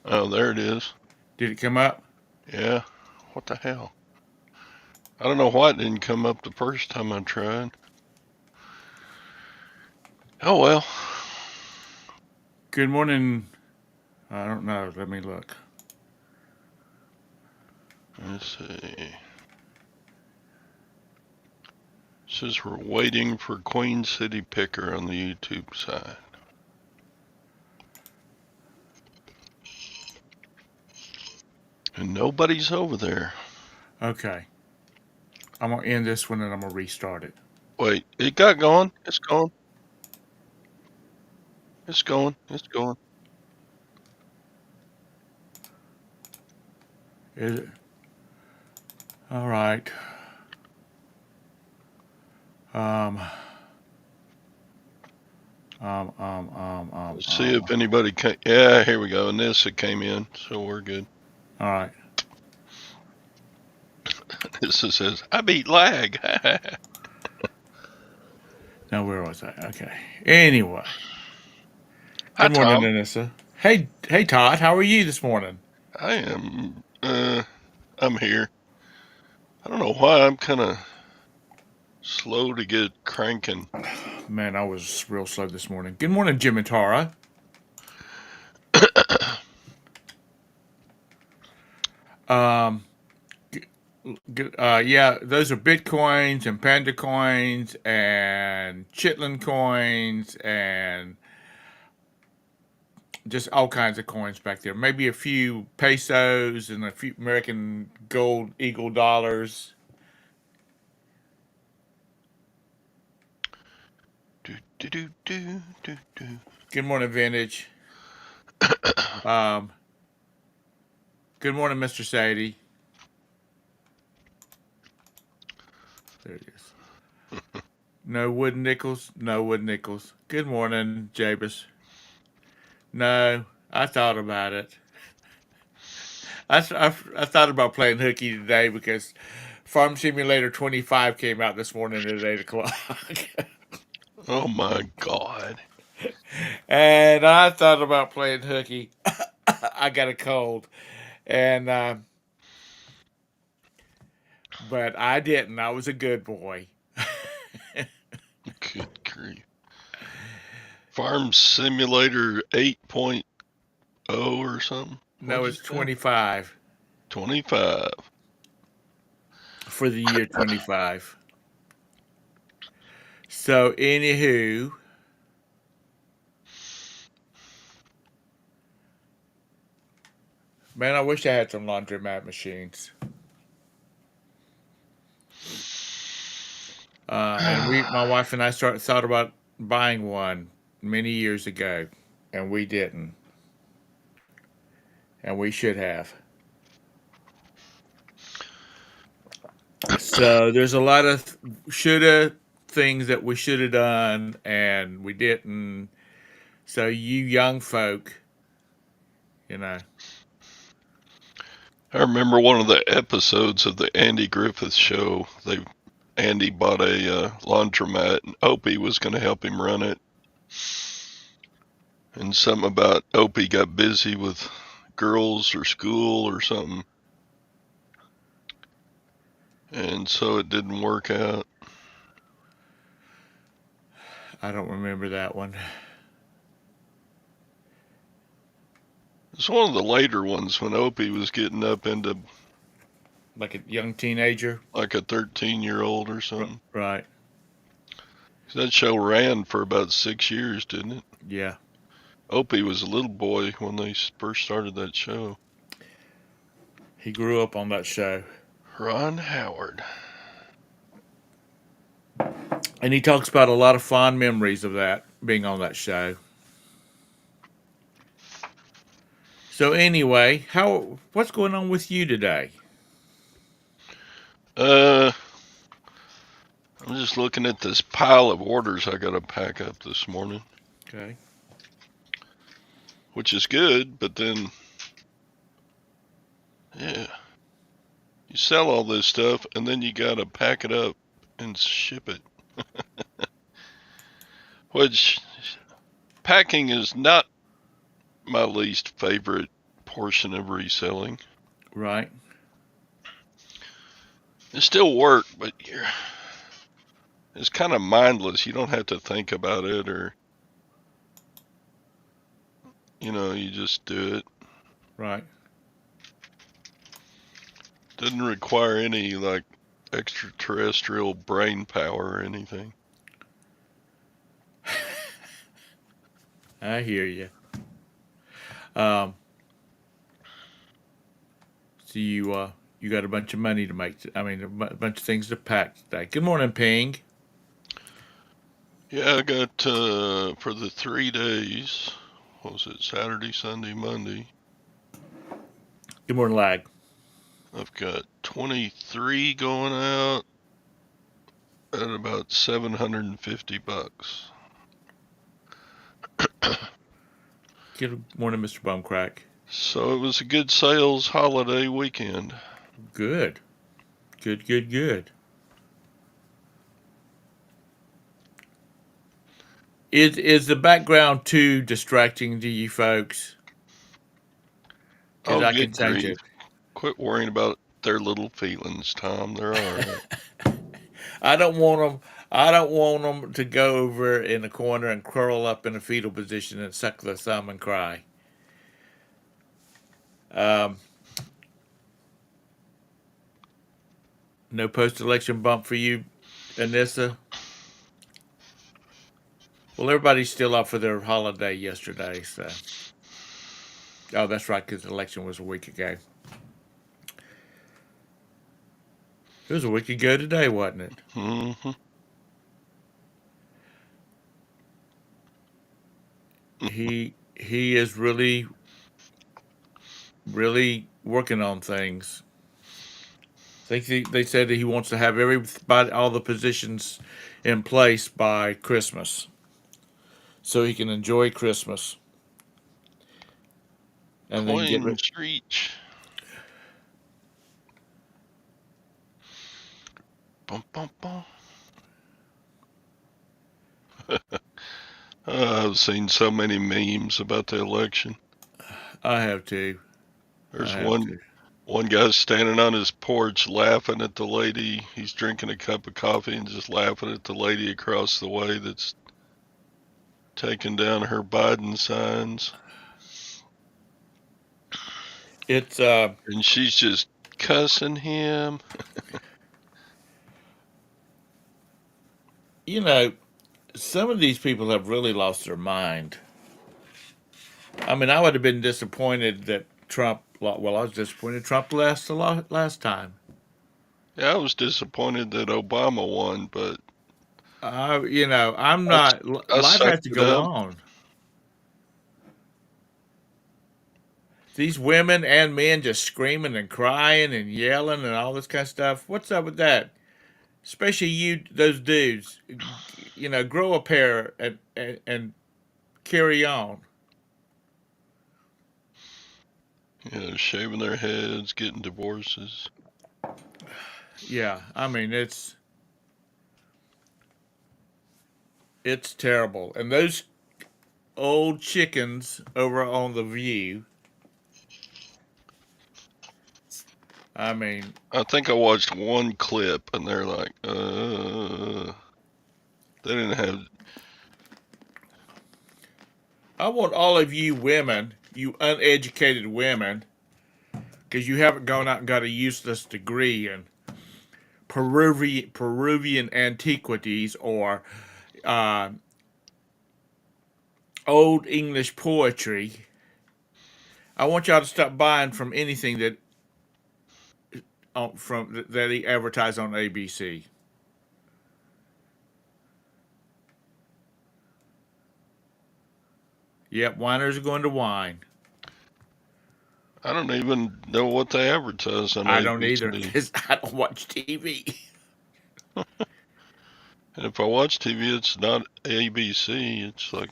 Oh, there it is. Did it come up? Yeah. What the hell? I don't know why it didn't come up the first time I tried. Oh well. Good morning. I don't know. Let me look. Let's see. Says we're waiting for Queen City Picker on the YouTube side. And nobody's over there. Okay. I'm going to end this one and I'm going to restart it. Wait, it got going. It's going. It's going. It's going. Is it? All right. Um, Let's see if anybody came. Yeah, here we go. Nissa came in, so we're good. All right. Nissa says, I beat lag. Now, where was I? Okay. Anyway. Hi, Good morning, Tom. Anissa. Hey, Todd. How are you this morning? I am, I'm here. I don't know why I'm kind of slow to get cranking. Man, I was real slow this morning. Good morning, Jim and Tara. Um, yeah, those are Bitcoins and Panda coins and Chitlin coins and just all kinds of coins back there. Maybe a few pesos and a few American gold eagle dollars. do, do, do, do, do, do. Good morning, Vintage. Um, good morning, Mr. Sadie. There it is. No wooden nickels. No wooden nickels. Good morning, Jabus. No, I thought about it. I thought about playing hooky today because Farm Simulator 25 came out this morning at 8 o'clock. Oh my God. And I thought about playing hooky. I got a cold. And, but I didn't. I was a good boy. Good grief. Farm Simulator 8.0 or something? No, What'd you it's say? 25 25. for the year 25. So, anywho, man, I wish I had some laundromat machines. My wife and I thought about buying one many years ago, and we didn't, and we should have. So there's a lot of shoulda things that we should have done, and we didn't. So you young folk, you know, I remember one of the episodes of the Andy Griffith show. Andy bought a laundromat, and Opie was going to help him run it. And something about Opie got busy with girls or school or something. And so it didn't work out. I don't remember that one. It's one of the later ones when Opie was getting up into Like a young teenager, like a 13-year-old or something. right? That show ran for about 6 years, didn't it? Yeah. Opie was a little boy when they first started that show. He grew up on that show. Ron Howard. And he talks about a lot of fond memories of that, being on that show. So anyway, what's going on with you today? I'm just looking at this pile of orders I got to pack up this morning. Okay. Which is good, but then, yeah, you sell all this stuff and then you got to pack it up and ship it. Which, packing is not my least favorite portion of reselling. Right. It still work, but it's kind of mindless. You don't have to think about it, or you just do it. Right. Doesn't require any like extraterrestrial brain power or anything. I hear you. Um, so you got a bunch of money to make. I mean, a bunch of things to pack today. Good morning, Ping. Yeah, I got for the 3 days. What was it? Saturday, Sunday, Monday. Good morning, Lag. I've got 23 going out at about $750. Good morning, Mr. Bumcrack. So it was a good sales holiday weekend. Good. Good. Is the background too distracting to you folks? Because Oh, I can good change grief. it. Quit worrying about their little feelings, Tom. They're all right. I don't want them. I don't want them to go over in the corner and curl up in a fetal position and suck their thumb and cry. Um, no post-election bump for you, Anissa. Well, everybody's still off for their holiday yesterday, so. Oh, that's right, because the election was a week ago. It was a week ago today, wasn't it? Mm-hmm. He is really working on things. I think they said that he wants to have everybody, all the positions in place by Christmas, so he can enjoy Christmas and then get rid. Coins reach. Bum, bum, bum. I've seen so many memes about the election. I have to. There's I have to. one guy standing on his porch laughing at the lady. He's drinking a cup of coffee and just laughing at the lady across the way that's taking down her Biden signs. It's And she's just cussing him. you know, some of these people have really lost their mind. I mean, I would have been disappointed that Trump. Well, I was disappointed Trump lost the last time. Yeah, I was disappointed that Obama won, but I'm I, not. I Life has sucked to it go up. on. These women and men just screaming and crying and yelling and all this kind of stuff. What's up with that? Especially you, those dudes. Grow a pair and carry on. Shaving their heads, getting divorces. Yeah, I mean it's terrible. And those old chickens over on the View. I mean, I think I watched one clip and they're like, they didn't have. I want all of you women, you uneducated women, because you haven't gone out and got a useless degree in Peruvian antiquities or uh, old English poetry. I want y'all to stop buying from anything that he advertised on ABC. Yep, whiners are going to whine. I don't even know what they advertise on I don't either ABC. because I don't watch TV. And if I watch TV, it's not ABC. It's like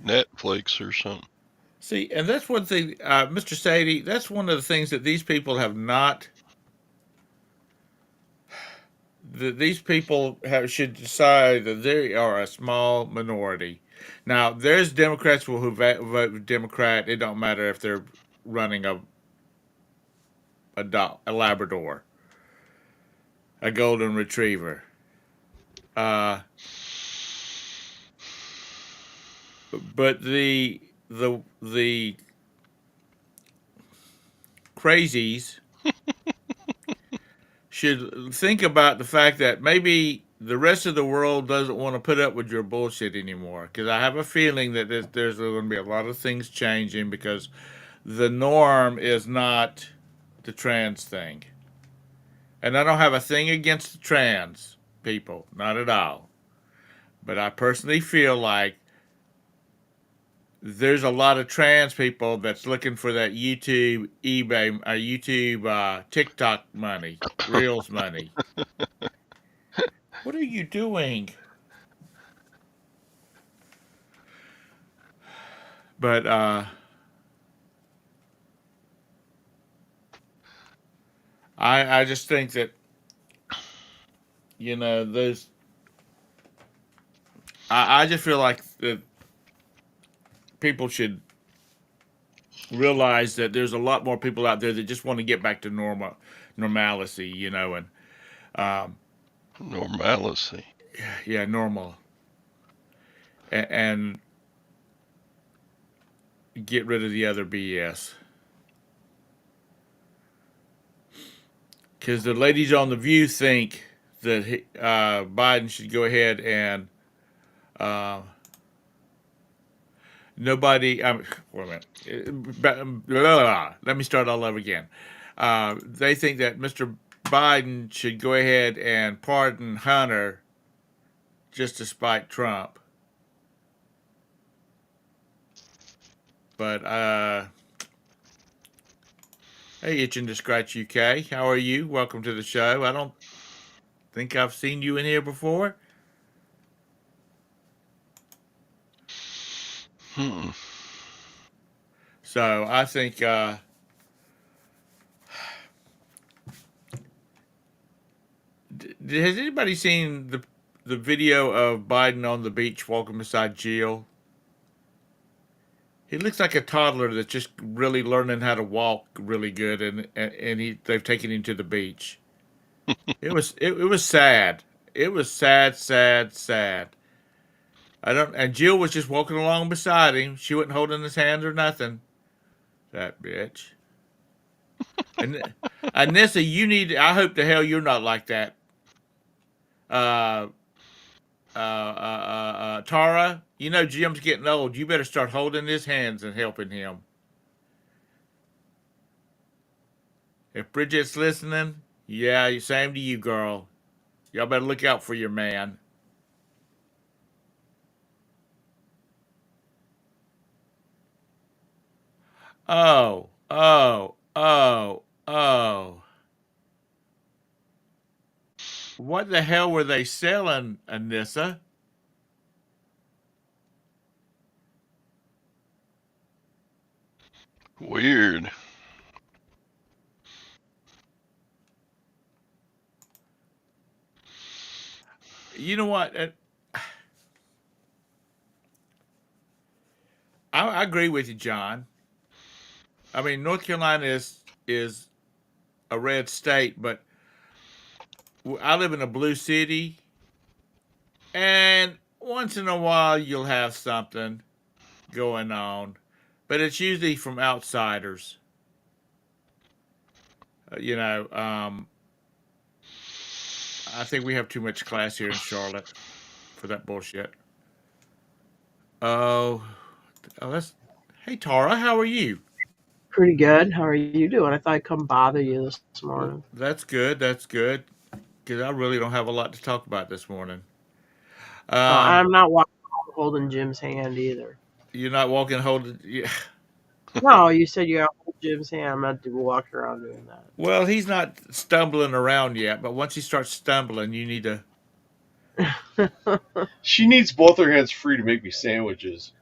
Netflix or something. See, and that's one thing, Mr. Sadie, that's one of the things that these people have not. These people should decide that they are a small minority. Now, there's Democrats who vote Democrat. It don't matter if they're running a Labrador, a golden retriever. Uh, but the crazies should think about the fact that maybe the rest of the world doesn't want to put up with your bullshit anymore. Because I have a feeling that there's going to be a lot of things changing because the norm is not the trans thing. And I don't have a thing against the trans people, not at all. But I personally feel like there's a lot of trans people that's looking for that YouTube, TikTok money, Reels money. What are you doing? But I just think that those. I just feel like that people should realize that there's a lot more people out there that just want to get back to normalcy, and um, Normalcy. yeah, normal, and get rid of the other BS. Because the ladies on the View think that Biden should go ahead and uh, nobody. Wait a minute. Let me start all over again. They think that Mr. Biden should go ahead and pardon Hunter just to spite Trump. But hey, Itching to Scratch UK, how are you? Welcome to the show. I don't think I've seen you in here before. Hmm. So I think has anybody seen the video of Biden on the beach walking beside Jill? He looks like a toddler that's just really learning how to walk really good, and they've taken him to the beach. It was sad. It was sad, sad, sad. I don't. And Jill was just walking along beside him. She wasn't holding his hand or nothing. That bitch. And Anissa, you need. I hope the hell you're not like that. Uh, Tara, Jim's getting old. You better start holding his hands and helping him. If Bridget's listening, yeah, same to you, girl. Y'all better look out for your man. Oh, oh, oh, oh. What the hell were they selling, Anissa? Weird. You know what? I agree with you, John. I mean, North Carolina is a red state, but I live in a blue city, and once in a while you'll have something going on, but it's usually from outsiders. You know, I think we have too much class here in Charlotte for that bullshit. Oh, oh, that's. Hey, Tara, how are you? Pretty good. How are you doing? I thought I'd come bother you this morning. That's good. That's good. Because I really don't have a lot to talk about this morning. Um, I'm not holding Jim's hand either. you're not walking holding. Yeah. No, you said you got to hold Jim's hand. I'm not walking around doing Well, he's not stumbling around yet, but once he starts stumbling, you need to. that. She needs both her hands free to make me sandwiches.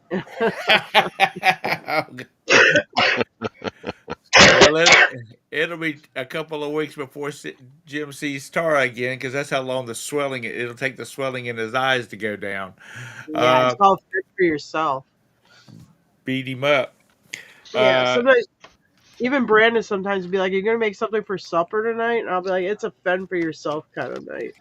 Well, it'll be a couple of weeks before Jim sees Tara again, because that's how long the swelling. It'll take the swelling in his eyes to go down. Yeah, it's called fit for yourself. Beat him up. Yeah, Uh, sometimes Even Brandon sometimes be like, "You're gonna make something for supper tonight," and I'll be like, "It's a fend for yourself kind of night."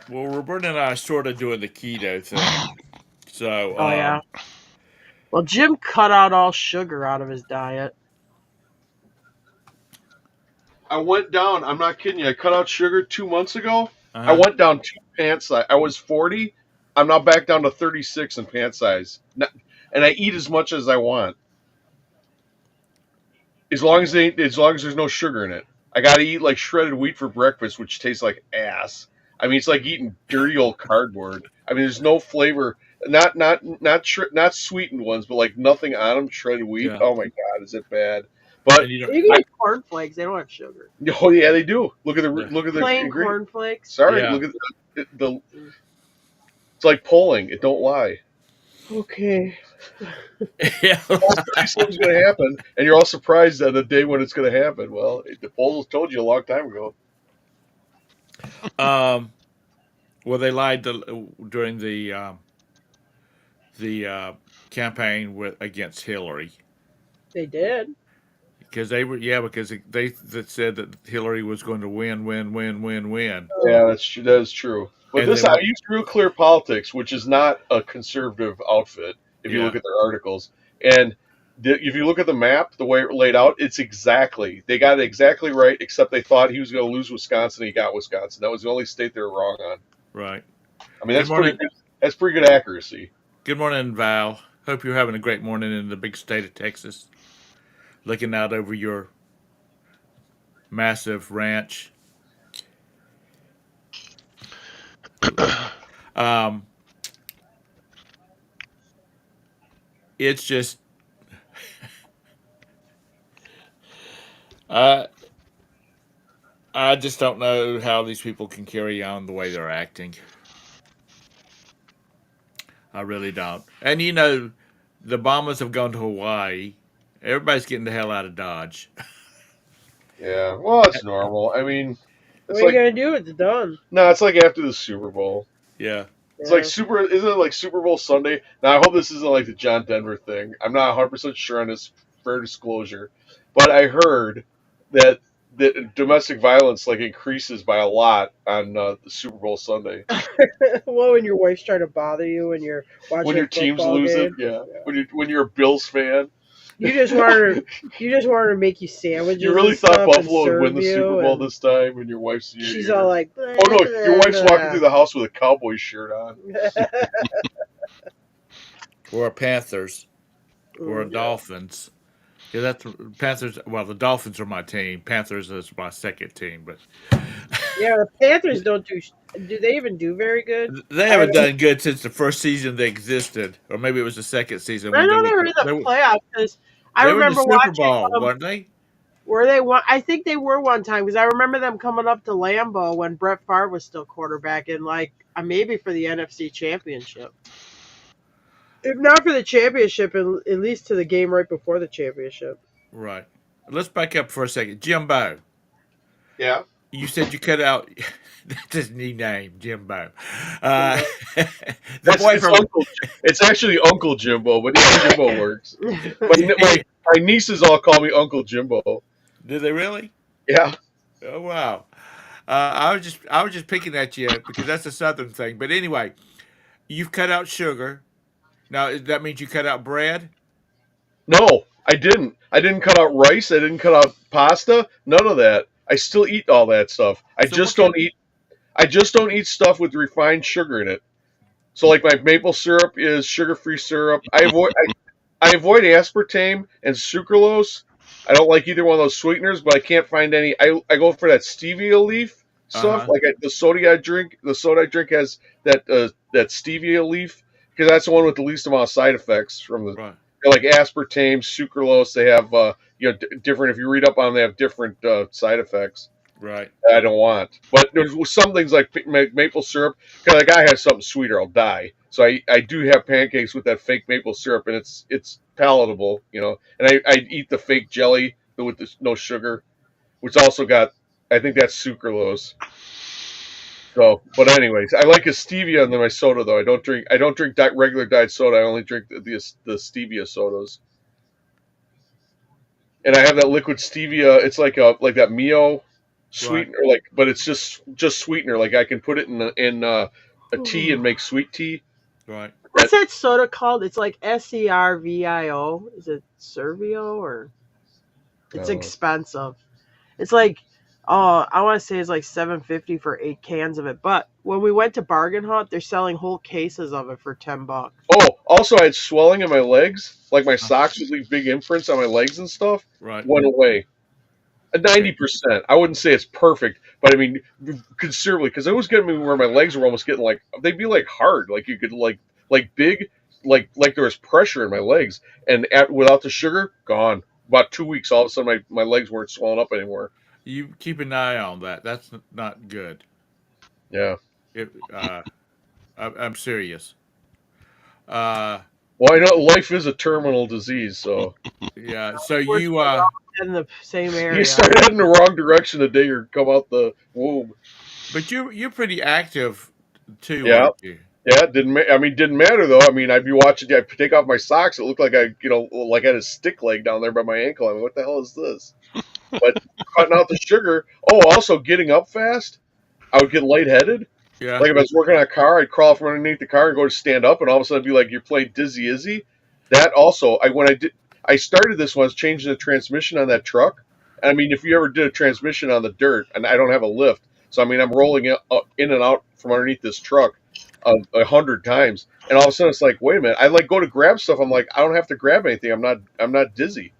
Well, Roberta and I are sort of doing the keto thing. So, Oh yeah. Well, Jim cut out all sugar out of his diet. I went down. I'm not kidding you. I cut out sugar 2 months ago. I uh-huh. went down 2 pant size. I was 40. I'm now back down to 36 in pant size. And I eat as much as I want, as long as there's no sugar in it. I got to eat like shredded wheat for breakfast, which tastes like ass. I mean, it's like eating dirty old cardboard. I mean, there's no flavor. Not sweetened ones, but like nothing on them. Shredded wheat. Yeah. Oh my god, is it bad? But And you don't, You can eat cornflakes; they don't have sugar. oh yeah, they do. yeah. Look at the Plain ingredient. cornflakes. Sorry, Yeah. look at the. It's like polling. It don't lie. Okay. Yeah. Something's going to happen, and you're all surprised at the day when it's going to happen. Well, the polls told you a long time ago. Well, they lied during the campaign against Hillary They did. because they said that Hillary was going to win. Yeah, that's true. That is true. But And this, I use Real Clear Politics, which is not a conservative outfit. If you Yeah. look at their articles, and if you look at the map, the way it laid out, they got it exactly right. Except they thought he was going to lose Wisconsin. He got Wisconsin. That was the only state they were wrong on. Right. I mean, Good that's pretty morning. good. That's pretty good accuracy. Good morning, Val. Hope you're having a great morning in the big state of Texas. Looking out over your massive ranch. Um, it's just, I just don't know how these people can carry on the way they're acting. I really don't. And the bombers have gone to Hawaii. Everybody's getting the hell out of Dodge. Yeah, well, it's normal. I mean, What it's are you like gonna do? It's done. no, it's like after the Super Bowl. Yeah. It's Yeah. like isn't it like Super Bowl Sunday? Now I hope this isn't like the John Denver thing. I'm not 100% sure on this, fair disclosure, but I heard that domestic violence like increases by a lot on the Super Bowl Sunday Well, when your wife's trying to bother you when you're watching when a your team's football losing. game, Yeah, when you're a Bills fan. you just want her to make you sandwiches. You really and thought stuff Buffalo would and win the serve Super you, Bowl and this time, and your wife's she's all like, oh no, your wife's walking through the house with a cowboy shirt on. Or a Panthers. Or a Mm. Dolphins. Yeah, that's Panthers. Well, the Dolphins are my team. Panthers is my second team, but Yeah, the Panthers don't do. Do they even do very good? they haven't done good since the first season they existed, or maybe it was the second season I when know they were in the playoffs because I they were in the remember Super watching. Bowl, weren't they? Were they one? I think they were one time because I remember them coming up to Lambeau when Brett Favre was still quarterback, and like maybe for the NFC Championship. If not for the championship, at least to the game right before the championship. Right. Let's back up for a second. Jimbo, Yeah. you said you cut out. That's his new name, Jimbo. The boy It's, from it's actually Uncle Jimbo, but yeah, Jimbo works. But my nieces all call me Uncle Jimbo. Did they really? Yeah. Oh wow. I was just picking at you because that's a Southern thing. But anyway, you've cut out sugar. Now that means you cut out bread. No, I didn't. I didn't cut out rice. I didn't cut out pasta. None of that. I still eat all that stuff. I So just what don't eat. I just don't eat stuff with refined sugar in it. So like my maple syrup is sugar-free syrup. I avoid aspartame and sucralose. I don't like either one of those sweeteners, but I can't find any. I go for that stevia leaf stuff. Uh-huh. Like the soda I drink. The soda I drink has that stevia leaf because that's the one with the least amount of side effects from the Right. like aspartame, sucralose. They have different. If you read up on them, they have different side effects. Right. That I don't want. But there's some things like maple syrup. Because like I have something sweeter, I'll die. So I do have pancakes with that fake maple syrup, and it's palatable, And I eat the fake jelly with no sugar, which also got, I think that's sucralose. So, but anyways, I like a stevia in my soda though. I don't drink regular diet soda. I only drink the stevia sodas. And I have that liquid stevia. It's like that Mio Right, sweetener, like, but it's just sweetener. Like I can put it in a tea and make sweet tea. right. What's that soda called? It's like Servio. Is it Servio or I it's don't know. expensive? It's like I want to say it's like 750 for 8 cans of it. But when we went to Bargain Hunt, they're selling whole cases of it for $10. Oh, also I had swelling in my legs, like my Uh, socks would leave big imprints on my legs and stuff. right. Went away. Okay. 90%. I wouldn't say it's perfect, but I mean considerably because it was getting me where my legs were almost getting like they'd be like hard, like you could like big, like there was pressure in my legs, and without the sugar, gone. About 2 weeks, all of a sudden my legs weren't swelling up anymore. You keep an eye on that. That's not good. Yeah. It, I'm serious. Uh, Well, I know life is a terminal disease, so yeah. So you, Unfortunately, all in the same you area. start heading the wrong direction the day you come out the womb. but you're pretty active too, Yeah. aren't you? Yeah, it didn't. I mean, didn't matter though. I mean, I'd be watching. I'd take off my socks. It looked like like I had a stick leg down there by my ankle. I mean, what the hell is this? But cutting out the sugar. Oh, also getting up fast. I would get lightheaded. Yeah. Like if I was working on a car, I'd crawl from underneath the car and go to stand up, and all of a sudden it'd be like you're playing Dizzy Izzy. That also, I started this when I was changing the transmission on that truck. I mean, if you ever did a transmission on the dirt, and I don't have a lift, so I mean, I'm rolling it in and out from underneath this truck 100 times, and all of a sudden it's like, wait a minute, I like go to grab stuff. I'm like, I don't have to grab anything. I'm not dizzy.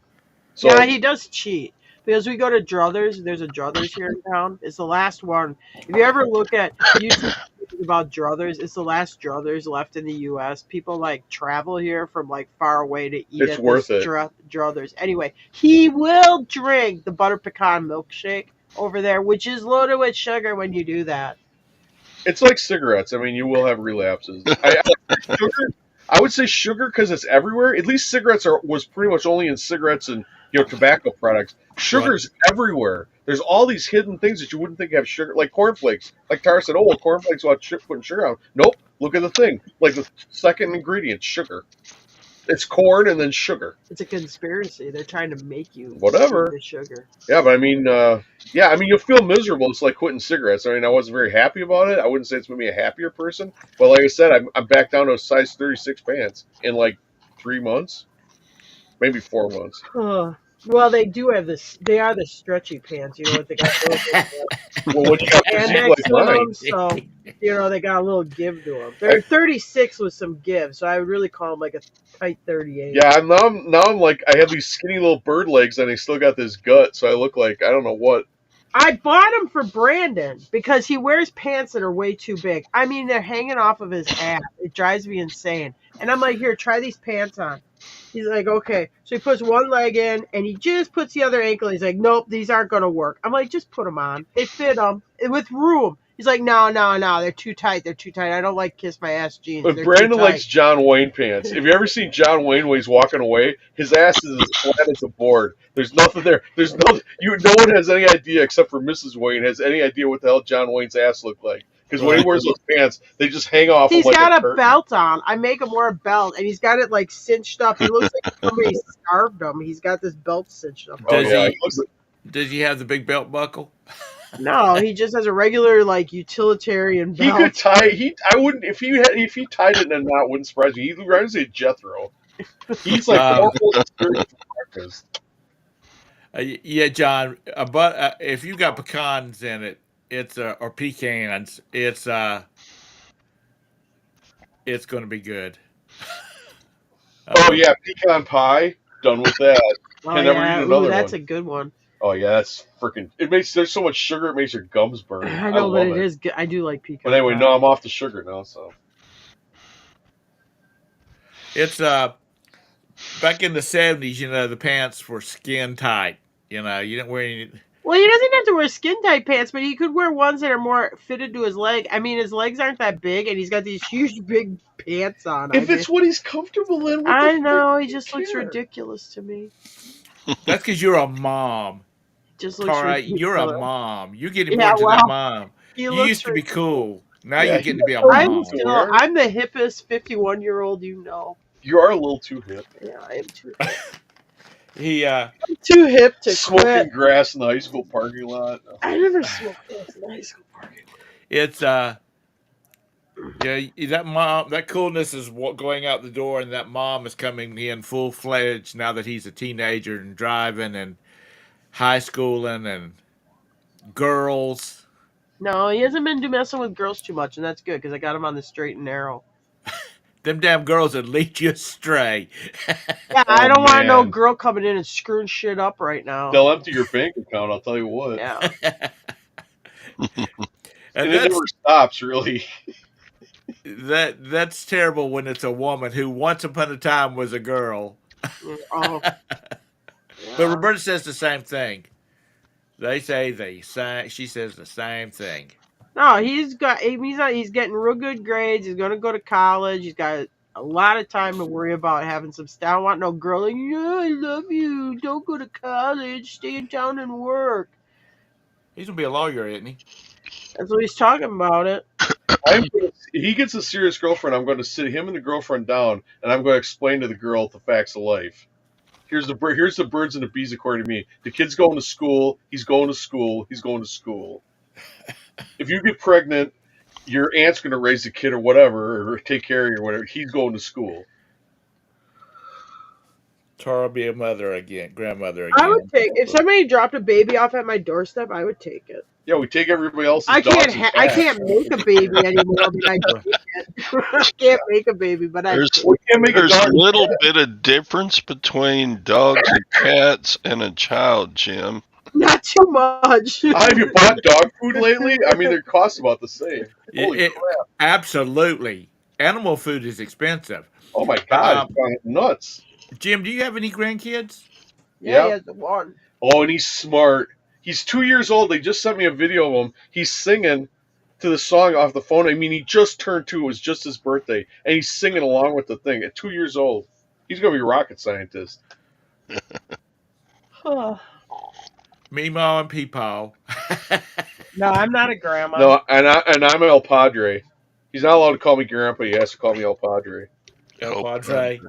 So Yeah, he does cheat because we go to Druthers. There's a Druthers here in town. It's the last one. If you ever look at YouTube videos about Druthers, it's the last Druthers left in the U.S. People like travel here from like far away to eat it's at worth this it. Druthers. Anyway, he will drink the butter pecan milkshake over there, which is loaded with sugar when you do that. It's like cigarettes. I mean, you will have relapses. Sugar. I would say sugar because it's everywhere. At least cigarettes was pretty much only in cigarettes and tobacco products. Right. Sugar's everywhere. There's all these hidden things that you wouldn't think have sugar, like cornflakes. Like Tara said, oh, well, cornflakes without putting sugar on. Nope. Look at the thing. Like the second ingredient, sugar. It's corn and then sugar. It's a conspiracy. They're trying to make you Whatever. eat the sugar. Yeah, but I mean, yeah, I mean, you'll feel miserable. It's like quitting cigarettes. I mean, I wasn't very happy about it. I wouldn't say it's made me a happier person. But like I said, I'm back down to a size 36 pants in like 3 months, maybe 4 months. Well, they do have this. They are the stretchy pants. You know what they got? Well, when you got physique Spandex like in mine, them, so they got a little give to them. They're 36 with some give, so I would really call them like a tight 38. yeah, now I'm like I have these skinny little bird legs and I still got this gut, so I look like I don't know what. I bought them for Brandon because he wears pants that are way too big. I mean, they're hanging off of his ass. It drives me insane. And I'm like, here, try these pants on. He's like, okay. So he puts one leg in, and he just puts the other ankle. He's like, nope, these aren't going to work. I'm like, just put them on. They fit him with room. He's like, no, they're too tight. They're too tight. I don't like kiss my ass jeans. But They're Brandon too tight. likes John Wayne pants. Have you ever seen John Wayne when he's walking away? His ass is as flat as a board. There's nothing there. There's no. No one has any idea except for Mrs. Wayne has any idea what the hell John Wayne's ass looked like. Because when he wears those pants, they just hang off. He's him like got a curtain. belt on. I make him wear a belt, and he's got it like cinched up. He looks like somebody starved him. He's got this belt cinched up. Does yeah, he? Does he have the big belt buckle? No, he just has a regular like utilitarian He belt. could tie. I wouldn't if he tied it in a knot. Wouldn't surprise me. He reminds me of Jethro. He's like awful for breakfast. Yeah, John. But if you got pecans in it, it's or pecans, it's going to be good. Oh yeah, pecan pie. Done with that. Oh Can never yeah, eat another that's one. a good one. Oh yeah, that's freaking. It makes there's so much sugar. It makes your gums burn. I know, but love it is good. I do like pecan. But anyway, pie. no, I'm off the sugar now. So It's back in the 70s. The pants were skin tight. You didn't wear any. Well, he doesn't have to wear skin tight pants, but he could wear ones that are more fitted to his leg. I mean, his legs aren't that big, and he's got these huge, big pants on. if it's what he's comfortable in, what I the know, frick he do just you looks care? ridiculous to me. That's because you're a mom. Just looks All right, ridiculous. you're a mom. You get him Yeah, more to well. that mom. He You looks used to be cool. Now Yeah, you're getting to be a I'm mom. still I'm the hippest 51-year-old you know. You are a little too hip. Yeah, I am too hip. He I'm too hip to Smoking quit. grass in the high school parking lot. I never smoked this in high school parking. it's yeah, that coolness is going out the door, and that mom is coming in full fledged now that he's a teenager and driving and high schooling and girls. No, he hasn't been messing with girls too much, and that's good because I got him on the straight and narrow. Them damn girls would lead you astray. Yeah, I Oh don't want no man, girl coming in and screwing shit up right now. they'll empty your bank account. I'll tell you what, Yeah. And and it never stops really. that's terrible when it's a woman who once upon a time was a girl. Oh, But yeah. Roberta says the same thing. They say the same. She says the same thing. No, he's getting real good grades. He's gonna go to college. He's got a lot of time to worry about having some stuff. I don't want no girl like, yeah, I love you. Don't go to college. Stay in town and work. He's gonna be a lawyer, isn't he? That's what he's talking about it. He gets a serious girlfriend. I'm going to sit him and the girlfriend down, and I'm going to explain to the girl the facts of life. Here's the birds and the bees according to me. The kid's going to school. He's going to school. He's going to school. If you get pregnant, your aunt's going to raise the kid or whatever, or take care of you or whatever. He's going to school. Tara will be a mother again, grandmother again. I would take if somebody dropped a baby off at my doorstep. I would take it. Yeah, we take everybody else's I dogs. I can't make a baby anymore, but I take it. I can't make a baby, but I There's take We can't make a there's a dog. little bit of difference between dogs and cats and a child, Jim. it. Not too much. Have you bought dog food lately? I mean, their costs about the same. Holy It- crap! Absolutely, animal food is expensive. Oh my god, it's gone nuts. Jim, do you have any grandkids? Yeah, Yeah. he has the one. Oh, and he's smart. He's 2 years old. They just sent me a video of him. He's singing to the song off the phone. I mean, he just turned 2. It was just his birthday, and he's singing along with the thing at 2 years old. He's gonna be a rocket scientist. No, Meemaw and Peepaw. I'm not a grandma. No, and I'm El Padre. He's not allowed to call me Grandpa. He has to call me El Padre. El Padre.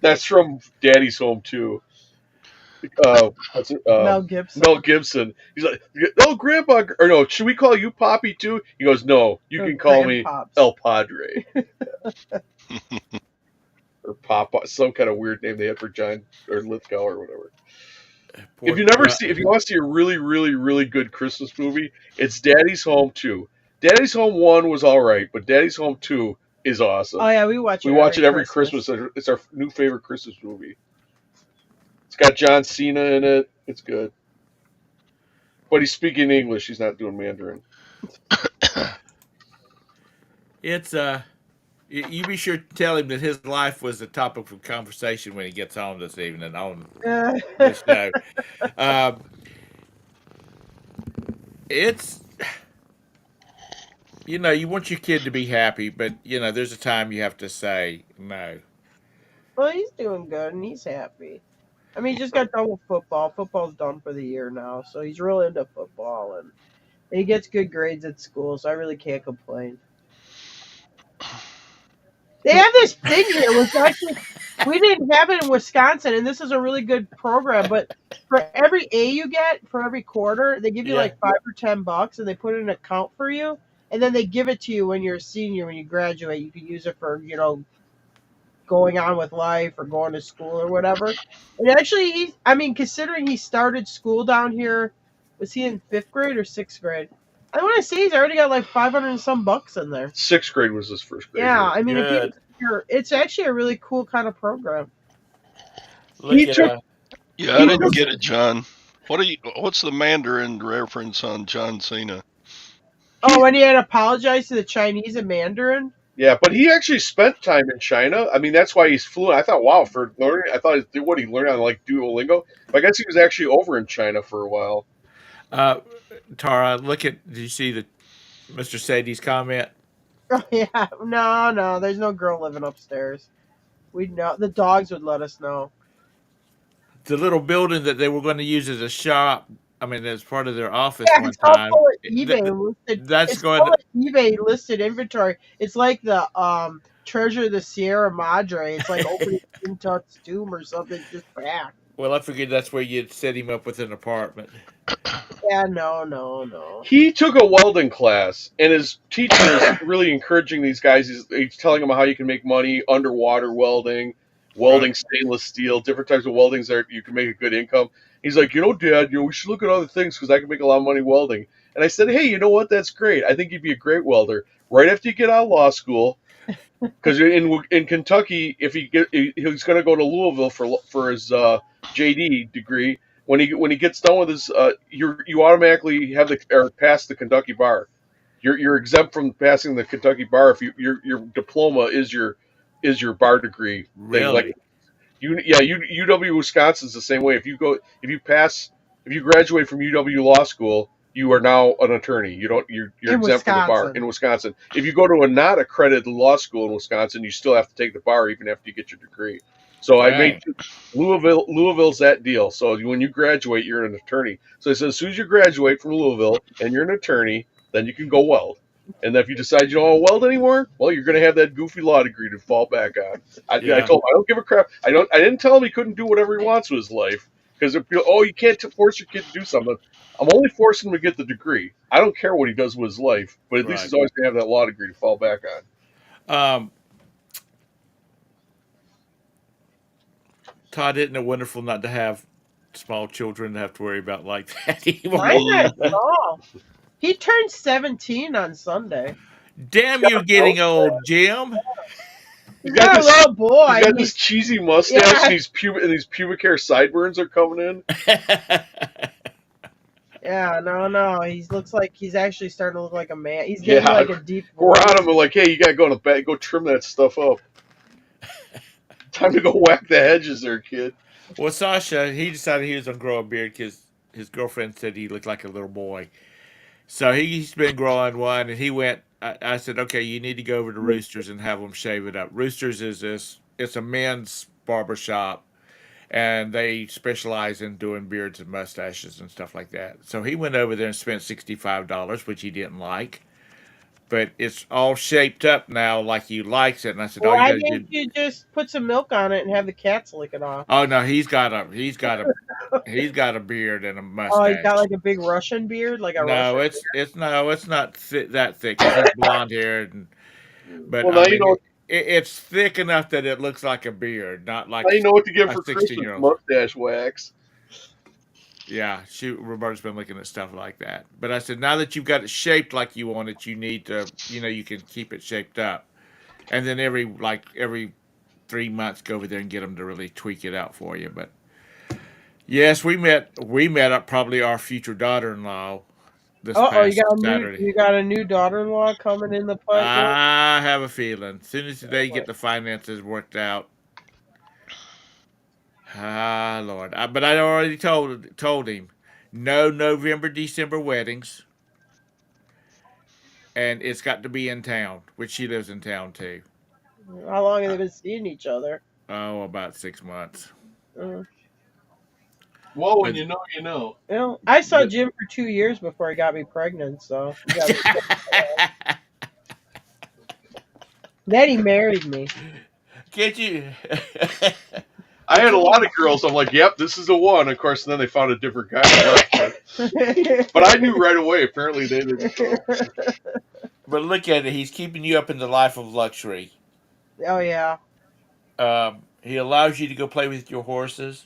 That's from Daddy's Home too. What's it? Mel Gibson. Mel Gibson. He's like, "Oh, Grandpa," or no? Should we call you Poppy too? He goes, "No, you can call me Grandpops. El Padre." Or Papa, some kind of weird name they had for John or Lithgow or whatever. If you want to see a really, really, really good Christmas movie, it's Daddy's Home 2. Daddy's Home 1 was all right, but Daddy's Home 2 is awesome. Oh yeah, we watch it. We watch it every Christmas. It's our new favorite Christmas movie. It's got John Cena in it. It's good. But he's speaking English. He's not doing Mandarin. It's you be sure to tell him that his life was the topic of conversation when he gets home this evening on this show. It's you want your kid to be happy, but there's a time you have to say no. Well, he's doing good and he's happy. I mean, he just got done with football. Football's done for the year now, so he's really into football and he gets good grades at school, so I really can't complain. They have this thing here, which actually we didn't have it in Wisconsin, and this is a really good program. But for every A you get for every quarter, they give you like $5 or $10, and they put it in an account for you, and then they give it to you when you're a senior, when you graduate. You can use it for going on with life or going to school or whatever. And actually, considering he started school down here, was he in 5th grade or 6th grade? I want to say he's already got like 500 and some bucks in there. 6th grade was his first grade. Yeah, I mean, Good. it's actually a really cool kind of program. Look at Yeah, I didn't get it, John. What's the Mandarin reference on John Cena? Oh, and he had apologized to the Chinese in Mandarin? Yeah, but he actually spent time in China. I mean, that's why he's fluent. I thought, wow, for learning, I thought what he learned on like Duolingo. But I guess he was actually over in China for a while. Tara, did you see Mr. Sadie's comment? Oh, yeah. No, there's no girl living upstairs. We'd know. The dogs would let us know. The little building that they were going to use as a shop I mean, as part of their office Yeah, one it's all time. full of eBay listed. That's It's going. full of eBay listed inventory. It's like the Treasure of the Sierra Madre. It's like opening King Tut's tomb or something, just back. Well, I figured that's where you'd set him up with an apartment. Yeah, no. He took a welding class, and his teacher is really encouraging these guys. He's telling them how you can make money underwater welding, Right. welding stainless steel, different types of weldings that you can make a good income. He's like, Dad, we should look at other things because I can make a lot of money welding. And I said, hey, you know what? That's great. I think you'd be a great welder. Right after you get out of law school, because in Kentucky, if he's going to go to Louisville for his JD degree. When he gets done with his, you automatically have or pass the Kentucky bar. You're exempt from passing the Kentucky bar if your diploma is your bar degree thing. Like Really? UW Wisconsin's the same way. If you graduate from UW Law School, you are now an attorney. You're In exempt from the bar Wisconsin. in Wisconsin. If you go to a not accredited law school in Wisconsin, you still have to take the bar even after you get your degree. So I made Dang. Louisville's that deal. So when you graduate, you're an attorney. So I said, as soon as you graduate from Louisville and you're an attorney, then you can go weld. And if you decide you don't want to weld anymore, well, you're going to have that goofy law degree to fall back on. I Yeah. told him I don't give a crap. I didn't tell him he couldn't do whatever he wants with his life because you can't force your kid to do something. I'm only forcing him to get the degree. I don't care what he does with his life, but at least Right. he's always going to have that law degree to fall back on. Todd, isn't it wonderful not to have small children to have to worry about like that anymore? Mine's not small. He turned 17 on Sunday. Damn, you're getting old, Jim. He's not a little boy. He's got this cheesy mustache, Yeah. and these pubic hair sideburns are coming in. Yeah, no. He looks like he's actually starting to look like a man. He's getting like a deep We're voice. on him. We're like, hey, you got to go in the back, go trim that stuff up. Time to go whack the hedges there, kid. Well, Sasha, he decided he was going to grow a beard because his girlfriend said he looked like a little boy. So he's been growing one, and he went. I said, okay, you need to go over to Roosters and have them shave it up. Roosters is this. It's a men's barber shop, and they specialize in doing beards and mustaches and stuff like that. So he went over there and spent $65, which he didn't like. But it's all shaped up now like he likes it. And I said, all you Why got to didn't do. you just put some milk on it and have the cats lick it off? Oh no, he's got a beard and a Oh, mustache. he's got like a big Russian beard, like a No, Russian it's not that thick. He's blonde haired, but Well, I now you mean, know. it's thick enough that it looks like a beard, not like Now you know what to give a for 16 Christmas: year old. mustache wax. Yeah, Roberta's been looking at stuff like that. But I said, now that you've got it shaped like you want it, you need to, you can keep it shaped up, and then every 3 months go over there and get them to really tweak it out for you. But yes, we met up probably our future daughter-in-law this past Saturday. you got a new daughter-in-law coming in the pipeline. I have a feeling. As soon as they get the finances worked out. Ah, Lord. But I already told him, no November, December weddings. And it's got to be in town, which she lives in town too. How long have they been seeing each other? Oh, about 6 months. Uh, Well, when you know, you know. I saw Jim for 2 years before he got me pregnant, so then he married me. Can't you? I had a lot of girls. I'm like, yep, this is the one. Of course, then they found a different guy. But I knew right away. Apparently, they didn't. But look at it. He's keeping you up in the life of luxury. Oh yeah. He allows you to go play with your horses.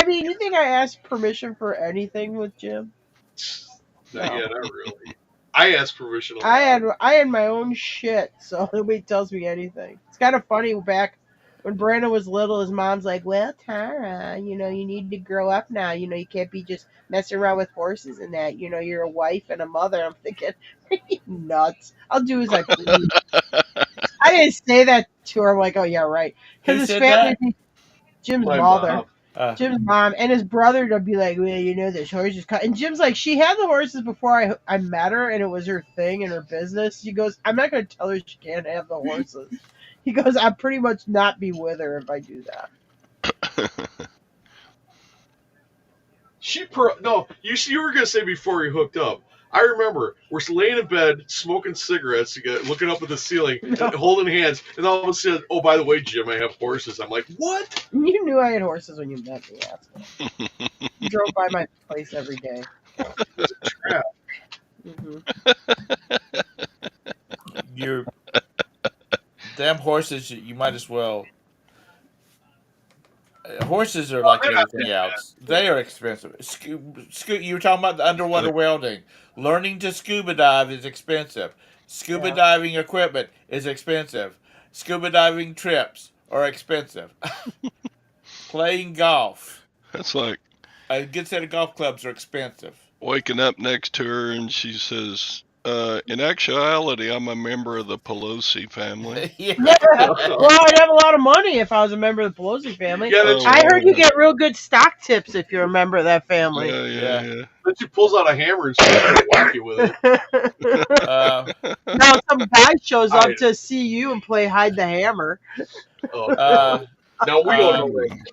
You think I asked permission for anything with Jim? Not really. I asked permission. I had my own shit, so nobody tells me anything. It's kind of funny back when Brandon was little, his mom's like, well, Tara, you need to grow up now. You can't be just messing around with horses and that. You're a wife and a mother. I'm thinking, are you nuts? I'll do as I please. I didn't say that to her. I'm like, oh, yeah, right. Who Because his said family, that? Jim's My mother. mom. Jim's mom and his brother would be like, well, this horse is cut. And Jim's like, she had the horses before I met her, and it was her thing and her business. She goes, I'm not going to tell her she can't have the horses. He goes, I'll pretty much not be with her if I do that. No, you were gonna say before we hooked up. I remember we're laying in bed smoking cigarettes, looking up at the ceiling, No. and holding hands, and all of a sudden, oh, by the way, Jim, I have horses. I'm like, what? You knew I had horses when you met me, asshole. You drove by my place every day. It's a trap. Hmm. Your damn horses, you might as well. Horses are like they're not anything that else. They are expensive. You were talking about the underwater welding. Learning to scuba dive is expensive. Scuba Yeah. diving equipment is expensive. Scuba diving trips are expensive. Playing golf. That's like A good set of golf clubs are expensive. waking up next to her and she says, in actuality, I'm a member of the Pelosi family. Yeah. Well, I'd have a lot of money if I was a member of the Pelosi family. Yeah, Oh, I heard you get real good stock tips if you're a member of that family. Yeah. Then she pulls out a hammer and starts to whack you with it. Now some guy shows up I- to see you and play hide the hammer. Oh, no, we don't know that's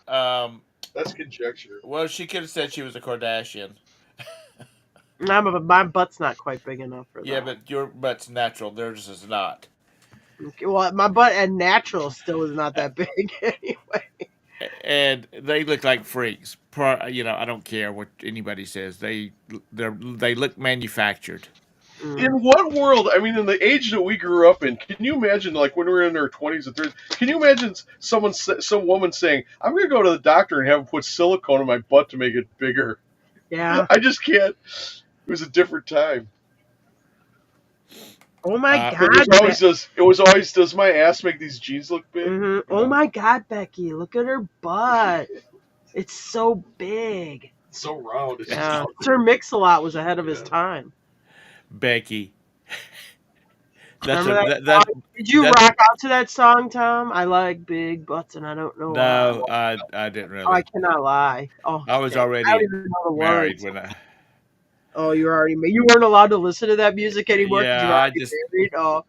true. That's conjecture. Well, she could have said she was a Kardashian. My butt's not quite big enough for that. Yeah, but your butt's natural. Theirs is not. Okay, well, my butt and natural still is not that big anyway. And they look like freaks. I don't care what anybody says. They look manufactured. In what world? I mean, in the age that we grew up in, can you imagine, like when we were in our 20s and 30s? Can you imagine some woman saying, "I'm going to go to the doctor and have him put silicone in my butt to make it bigger"? Yeah. I just can't. It was a different time. Oh my Uh, God. It was always, does my ass make these jeans look big? Mm-hmm. Oh my God, Becky! Look at her butt. It's so big. It's so round. It's Yeah. just, Sir Mix-a-Lot was ahead of his time. Becky. That's Remember a, that, Did you that- rock out to that song, Tom? I like big butts, and I don't know No, why. I didn't really. Oh, I cannot lie. Oh, I was dang. already I don't even know the married words. when I. Oh, you were already. You weren't allowed to listen to that music anymore. 'Cause Yeah, you were I already just- married. Oh.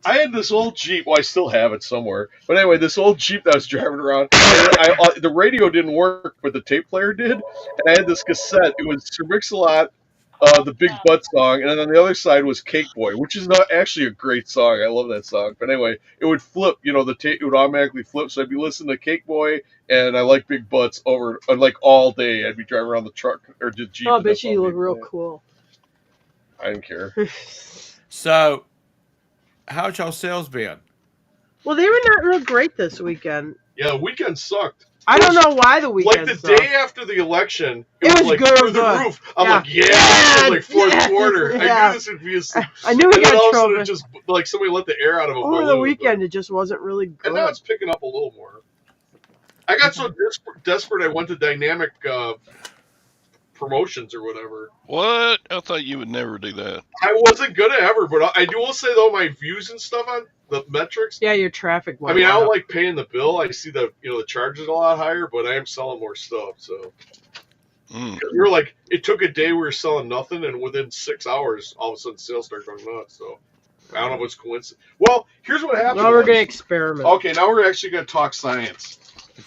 I had this old Jeep. Well, I still have it somewhere. But anyway, this old Jeep that I was driving around. The radio didn't work, but the tape player did. And I had this cassette. It was Sir Mix-a-Lot, the Big Butt song, and then on the other side was Cake Boy, which is not actually a great song. I love that song. But anyway, it would flip. The tape would automatically flip. So I'd be listening to Cake Boy and I like Big Butts over like all day. I'd be driving around the truck or the Jeep. Oh, I and bet that's you all look I'd real play. cool. I didn't care. So, how's y'all sales been? Well, they were not real great this weekend. Yeah, the weekend sucked. I don't know why the weekend Like the sucked. day after the election, It was like good, through the good. roof. I'm Yeah. like, yeah, like fourth Yeah. quarter. I Yeah. knew this would be. I knew we And then got all of a sudden, trouble. it just like somebody let the air out of a Over balloon. the weekend, it just wasn't really good. And now it's picking up a little more. I got so desperate, I went to dynamic promotions or whatever. What? I thought you would never do that. I wasn't gonna ever, but I will say though, my views and stuff on the metrics. Yeah, your traffic. I mean, I don't like paying the bill. I see the the charges a lot higher, but I am selling more stuff. So Mm. we were like, it took a day we were selling nothing, and within 6 hours, all of a sudden sales started going nuts. So I don't know if it's coincidence. Well, here's what happened. Well, we're was- gonna experiment. Okay, now we're actually gonna talk science.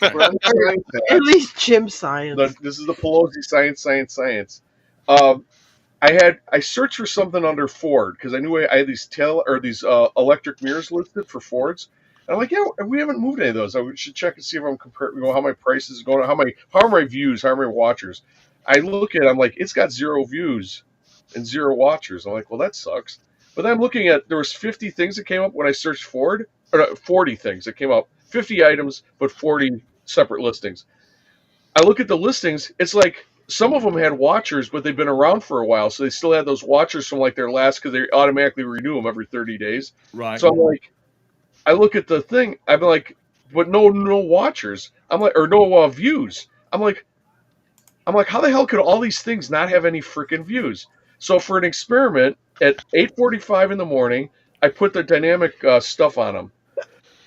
We're on science At act. least Jim science. This is the Pelosi science. I searched for something under Ford because I knew I had these electric mirrors listed for Fords. And I'm like, yeah, we haven't moved any of those. I should check and see if I'm comparing, how my price is going, how are my views, how are my watchers. I look at it, I'm like, it's got 0 views and 0 watchers. I'm like, well, that sucks. But then I'm looking at, there was 50 things that came up when I searched Ford, or 40 things that came up, 50 items, but 40 separate listings. I look at the listings, it's like some of them had watchers, but they've been around for a while, so they still had those watchers from like their last, because they automatically renew them every 30 days. Right. So I'm like, I look at the thing, I'm like, but no watchers. I'm like, or no views. I'm like, how the hell could all these things not have any freaking views? So for an experiment, at 8:45 in the morning, I put the dynamic stuff on them.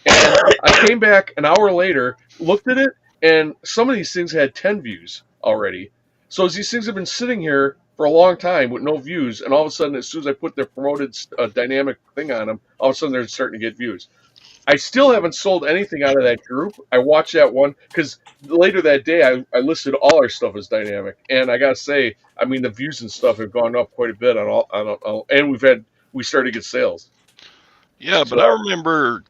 And I came back an hour later, looked at it, and some of these things had 10 views already. So these things have been sitting here for a long time with no views, and all of a sudden, as soon as I put the promoted dynamic thing on them, all of a sudden they're starting to get views. I still haven't sold anything out of that group. I watched that one because later that day I listed all our stuff as dynamic, and I gotta say, I mean the views and stuff have gone up quite a bit on all, and we started to get sales. Yeah, So but I remember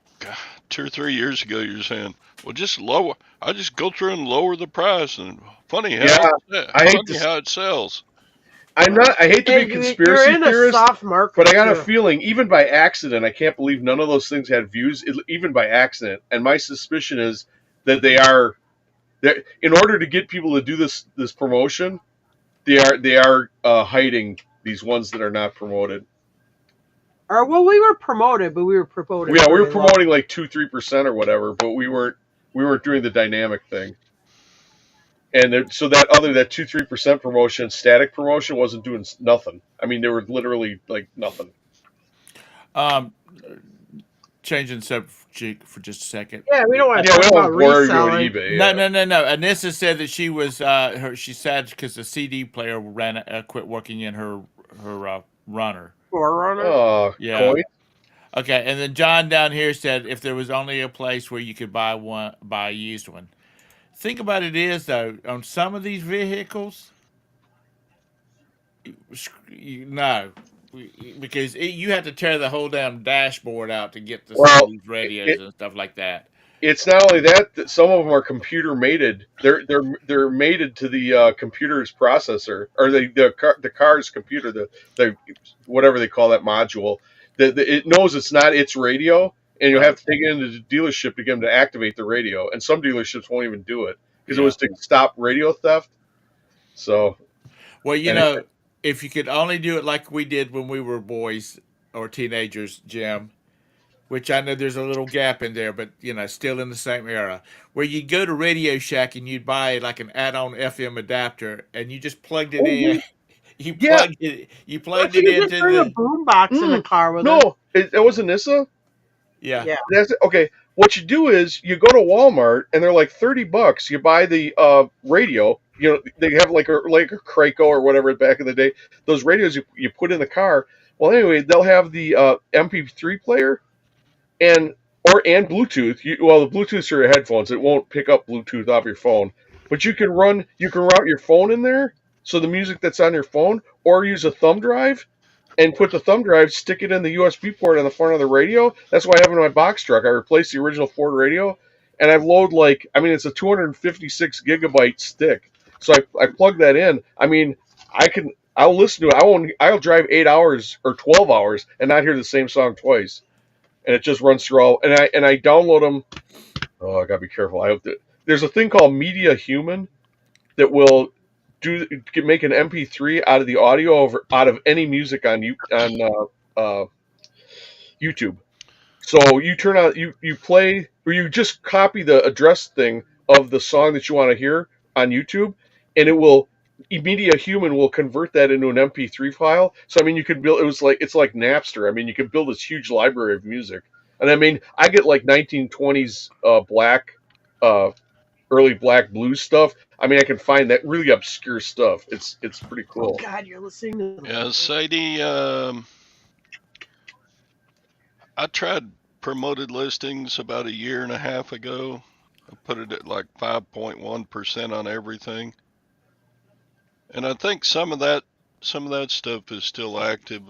2 or 3 years ago you were saying, "Well, just lower. I just go through and lower the price." And yeah, I hate funny to. how it sells. I'm Well, not. I hate to be a you're conspiracy in a theorist, soft market but I got a too. feeling, even by accident, I can't believe none of those things had views, even by accident. And my suspicion is that they are. In order to get people to do this promotion, they are hiding these ones that are not promoted. Or well, we were promoted, but we were promoted Yeah, we were really low. promoting like 2-3% or whatever, but we weren't doing the dynamic thing. And so that 2-3% promotion, static promotion, wasn't doing nothing. I mean, they were literally like nothing. Um, changing subject for just a second. Yeah, we don't want to Yeah, we talk don't want about to bore everybody reselling. with eBay. No, Yeah. no, no, no. Anissa said that she was she's sad because the CD player quit working in her runner. Forerunner. Oh, Yeah. coin. Okay, and then John down here said if there was only a place where you could buy a used one. Think about it is though on some of these vehicles, no, because you have to tear the whole damn dashboard out to get to some of Well, these radios it, and stuff like that. it's not only that some of them are computer mated. They're mated to the computer's processor or the car's computer, the whatever they call that module. It knows it's not its radio, and you'll Right. have to take it into the dealership to get them to activate the radio. And some dealerships won't even do it because it Yeah. was to stop radio theft. So, Well, you and know, if you could only do it like we did when we were boys or teenagers, Jim, which I know there's a little gap in there, but you know, still in the same era, where you'd go to Radio Shack and you'd buy like an add-on FM adapter and you just plugged it oh in. wait, You yeah, Or plugged you it could just into bring a the boom box in the car with it. no, it wasn't Nissa. yeah. Yeah. That's it. Okay. What you do is you go to Walmart and they're like $30. You buy the radio. You know they have like a Kraco or whatever back in the day. Those radios you put in the car. Well, anyway, they'll have the MP3 player and and Bluetooth. Well, the Bluetooth's for your headphones. It won't pick up Bluetooth off your phone, but you can route your phone in there. So the music that's on your phone, or use a thumb drive and put the thumb drive, stick it in the USB port on the front of the radio. That's why I have it in my box truck. I replaced the original Ford radio, and I've loaded it's a 256 gigabyte stick. So I plug that in. I mean, I'll listen to it. I'll drive 8 hours or 12 hours and not hear the same song twice. And it just runs through all. And I download them. Oh, I gotta be careful. I hope that there's a thing called Media Human that will make an MP3 out of the audio out of any music on YouTube. So you turn on you play or you just copy the address thing of the song that you want to hear on YouTube, and it will Media Human will convert that into an MP3 file. So I mean, you could build. It's like Napster. I mean, you could build this huge library of music. And I mean, I get like 1920s black, early black blues stuff. I mean, I can find that really obscure stuff. It's pretty Oh cool. God, you're listening to Yeah, Sadie. I tried promoted listings about a year and a half ago. I put it at like 5.1% on everything, and I think some of that stuff is still active,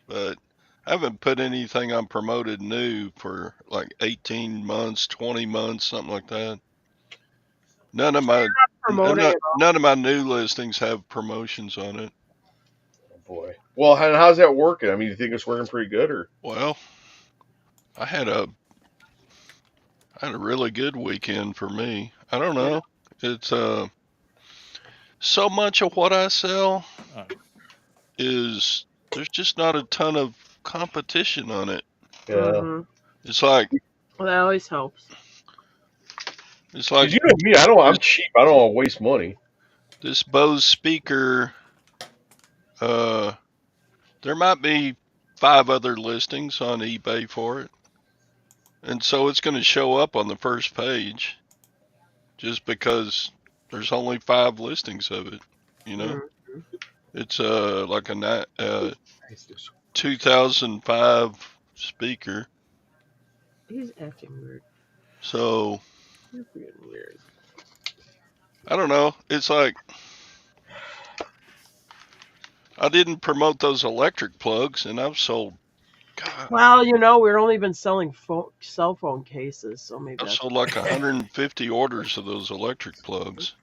but I haven't put anything on promoted new for like 18 months, 20 months, something like that. None of my promoting it all. none of my new listings have promotions on it. Oh boy. Well, how's that working? I mean, you think it's working pretty good, or Well, I had a really good weekend for me. I don't know. It's so much of what I sell Uh, is there's just not a ton of competition on it. yeah? Mm-hmm. It's like Well, that always helps. it's like Because you know me, I'm this, cheap. I don't want to waste money. this Bose speaker. Uh, there might be 5 other listings on eBay for it, and so it's going to show up on the first page just because there's only 5 listings of it. You know, Mm-hmm. it's like a 2005 speaker. He's acting weird. So You're being weird. I don't know. It's like I didn't promote those electric plugs, and I've sold. God, Well, we've only been selling cell phone cases, so maybe I've that's sold why. like 150 orders of those electric plugs.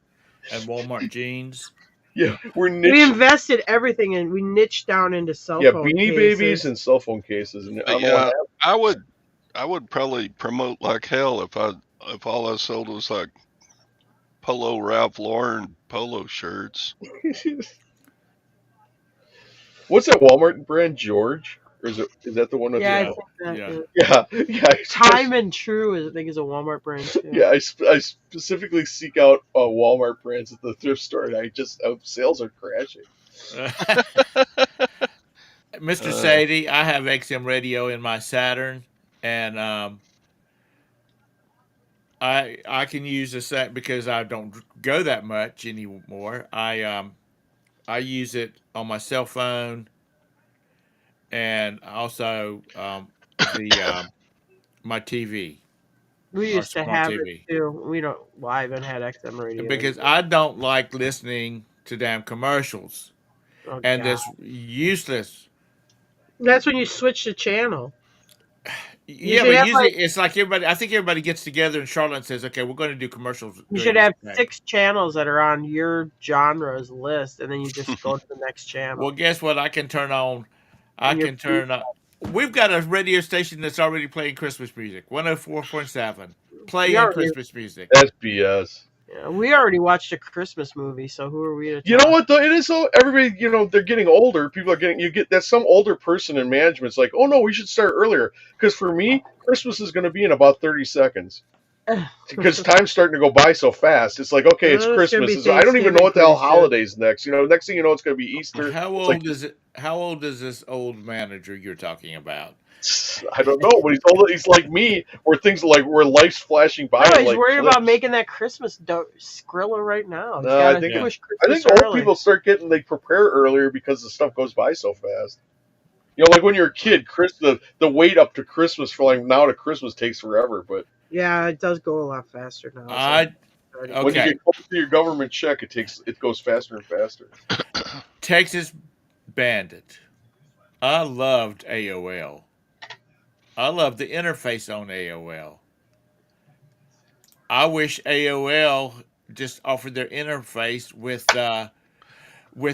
And Walmart jeans. Yeah, we're We niche. invested everything and we niched down into cell Yeah, phone Beanie Babies cases. and cell phone cases, and I But don't know what yeah, happened. I would probably promote like hell if all I sold was like Polo Ralph Lauren polo shirts. What's that Walmart brand, George? Or is that the one with Yeah, I Yeah, the? think that yeah. is. Yeah, yeah. Time and True, I think, is a Walmart brand too. Yeah, I specifically seek out Walmart brands at the thrift store, and sales are crashing. Mr. Uh, Sadie, I have XM radio in my Saturn, and I can use this set because I don't go that much anymore. I use it on my cell phone and also the my TV, We our used to smart have it TV, too. We don't. Well, I haven't had XM radio in because years. I don't like listening to damn commercials Oh and God, this useless. that's when you switch the channel. You Yeah, should but have usually like it's like everybody. I think everybody gets together in Charlotte and says, "Okay, we're going to do commercials you during should this have break." 6 channels that are on your genre's list, and then you just go to the next Well, channel. guess what? I can turn on. I And you're can turn on. We've got a radio station that's already playing Christmas music. 104.7, we playing already Christmas music. That's BS. yeah, we already watched a Christmas movie, so who are we to You know talk? what though? It is so everybody. They're getting older. People are getting. You get that some older person in management's like, oh no, we should start earlier. Because for me, Christmas is going to be in about 30 seconds. Because time's starting to go by so fast. It's like, okay, it's It's gonna Christmas. be I don't even know Thanksgiving what the hell pretty soon. holidays next. Next thing you know, it's going to be Easter. How It's like old is it? How old is this old manager you're talking about? I don't know, but he's old. He's like me, where things like where life's flashing by No, in he's like worried about clips. making that Christmas Skrilla right now. He's No, got I to think Yeah. push I Christmas think old early. people start getting they prepare earlier because the stuff goes by so fast. Like when you're a kid, the wait up to Christmas for like now to Christmas takes forever. But Yeah, it does go a lot faster now. So I already when you okay. get close to your government check, it goes faster and faster. Texas Bandit. I loved AOL. I love the interface on AOL. I wish AOL just offered their interface with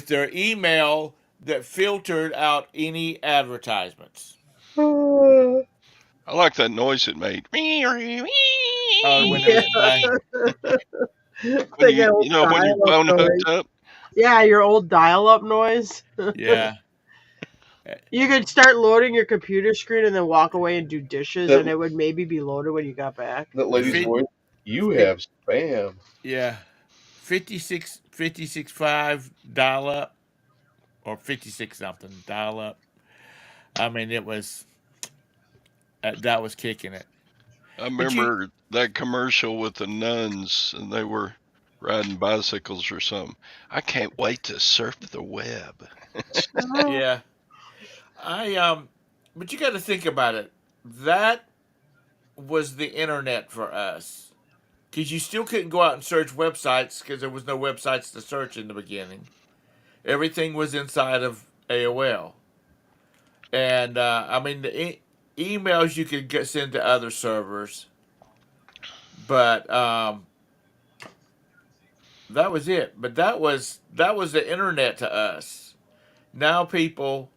their email that filtered out any advertisements. I like that noise it made. When it yeah, was blank. When like that old when your dial-up phone hooked noise. up. Yeah, your old dial-up noise. Yeah. You could start loading your computer screen and then walk away and do dishes, and That it would maybe be loaded when you got back. that lady's Fit, voice. You fit, have spam. yeah. 56.5 dial up or 56 something dial up. I mean, it was that was kicking it. I But you, remember that commercial with the nuns, and they were riding bicycles or something. I can't wait to surf the web. yeah, but you got to think about it. That was the internet for us because you still couldn't go out and search websites because there was no websites to search in the beginning. Everything was inside of AOL, and I mean emails you could send to other servers, but that was it. But that was the internet to us. Now people,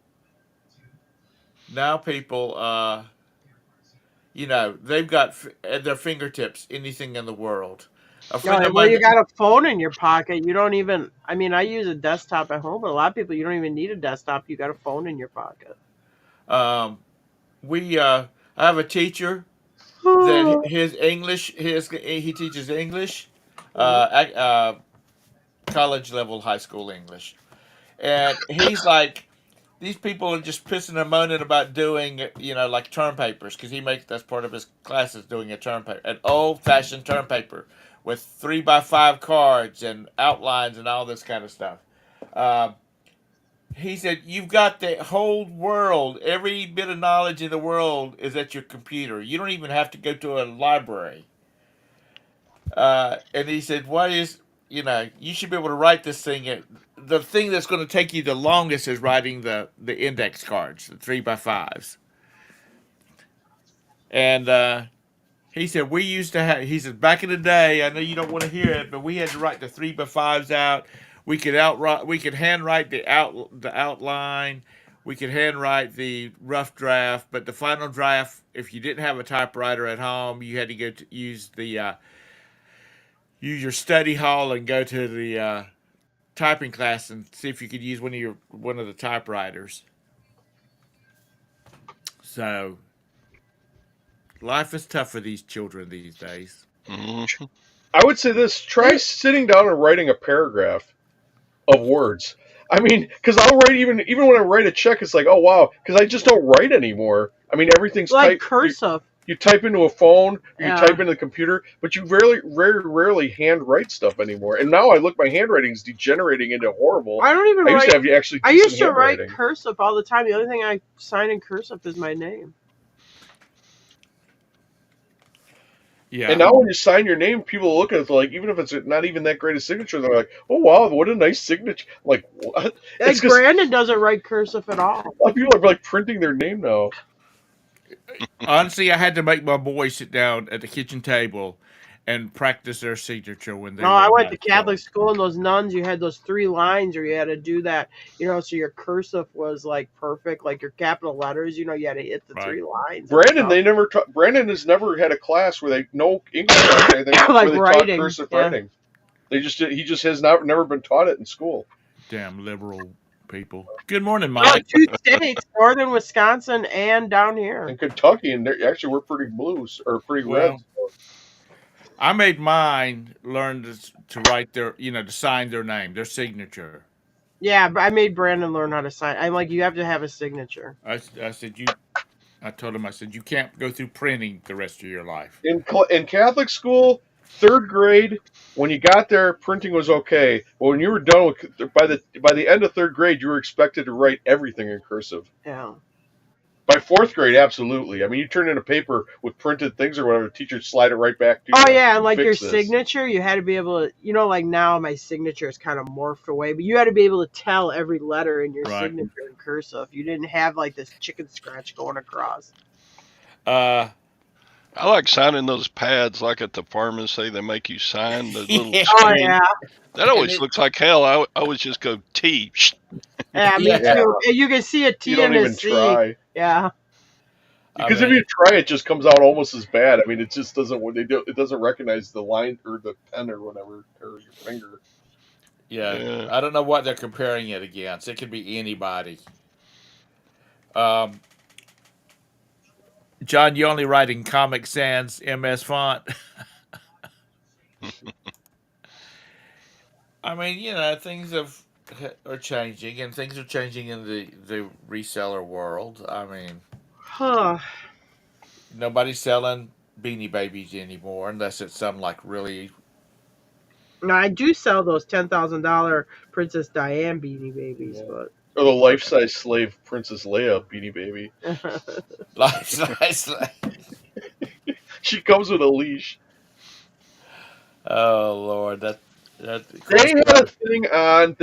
now people, they've got at their fingertips anything in the world. A friend Yeah, of well, mine, you got a phone in your pocket. You don't even. I mean, I use a desktop at home, but a lot of people you don't even need a desktop. You got a phone in your pocket. um, I have a teacher that his English, he teaches English, Mhm. college level, high school English, and he's like, these people are just pissing and moaning about doing, like term papers because he makes that's part of his classes doing a term paper, an old fashioned term paper with 3x5 cards and outlines and all this kind of stuff. Uh, he said, "You've got the whole world. Every bit of knowledge in the world is at your computer. You don't even have to go to a library." And he said, "What is you should be able to write this thing. The thing that's going to take you the longest is writing the index cards, the 3x5s." And he said, "We used to have." He said, "Back in the day, I know you don't want to hear it, but we had to write the 3x5s out. We could outwrite. We could handwrite the outline. We could handwrite the rough draft, but the final draft, if you didn't have a typewriter at home, you had to go to use your study hall and go to the typing class and see if you could use one of the typewriters." So life is tough for these children these days. Mhm. I would say this: try sitting down and writing a paragraph of words. I mean, because I'll write even when I write a check, it's like, oh wow, because I just don't write anymore. I mean, everything's Like typed. cursive. You type into a phone, or you Yeah. type into the computer, but you very rarely hand write stuff anymore. And now I look, my handwriting's degenerating into horrible. I don't even I used write. to have actually I decent used to write handwriting. cursive all the time. The only thing I sign in cursive is my name. Yeah. And now when you sign your name, people look at it like, even if it's not even that great a signature, they're like, "Oh wow, what a nice signature!" I'm like, what? Like It's because Brandon doesn't write cursive at all. a lot of people are like printing their name now. Honestly, I had to make my boys sit down at the kitchen table and practice their signature when they No, were I in went high to school. Catholic school, and those nuns, you had those 3 lines, or you had to do that, so your cursive was like perfect, like your capital letters, you had to hit the Right. 3 lines. Brandon has never had a class where they no English class or anything Like where they writing, taught cursive yeah. writing. He just has never been taught it in school. Damn liberal people. Good morning, No, Mike. 2 states, northern Wisconsin and down here. In Kentucky, and actually we're pretty blues or pretty red. Well, I made mine learn to write to sign their name, their signature. Yeah, but I made Brandon learn how to sign. I'm like, you have to have a signature. I said I told him, I said, you can't go through printing the rest of your life. In Catholic school, 3rd grade, when you got there, printing was okay. But when you were done with by the end of 3rd grade, you were expected to write everything in cursive. Yeah. By 4th grade, absolutely. I mean, you turn in a paper with printed things or whatever, the teacher slide it right back to you. Oh yeah, and like your Fix this. signature, you had to be able to, like now my signature is kind of morphed away, but you had to be able to tell every letter in your Right. signature in cursive. You didn't have like this chicken scratch going across. Uh, I like signing those pads, like at the pharmacy. They make you sign the little Yeah. Oh screen. yeah, That always And it- looks like hell. I always just go T. yeah, me Yeah. too. And you can see a T You don't and a even C. try. Yeah. Because I if mean, you try, it just comes out almost as bad. I mean, it just doesn't. It doesn't recognize the line or the pen or whatever or your finger. yeah, I don't know what they're comparing it against. It could be anybody. John, you only write in Comic Sans MS font. I mean, things are changing, and things are changing in the reseller world. I mean, Huh. nobody's selling Beanie Babies anymore unless it's some like really. Now I do sell those $10,000 Princess Diane Beanie Babies, Yeah. but Or the life-size slave Princess Leia Beanie Baby. Nice. She comes with a leash. Oh Lord, that They had a thing on.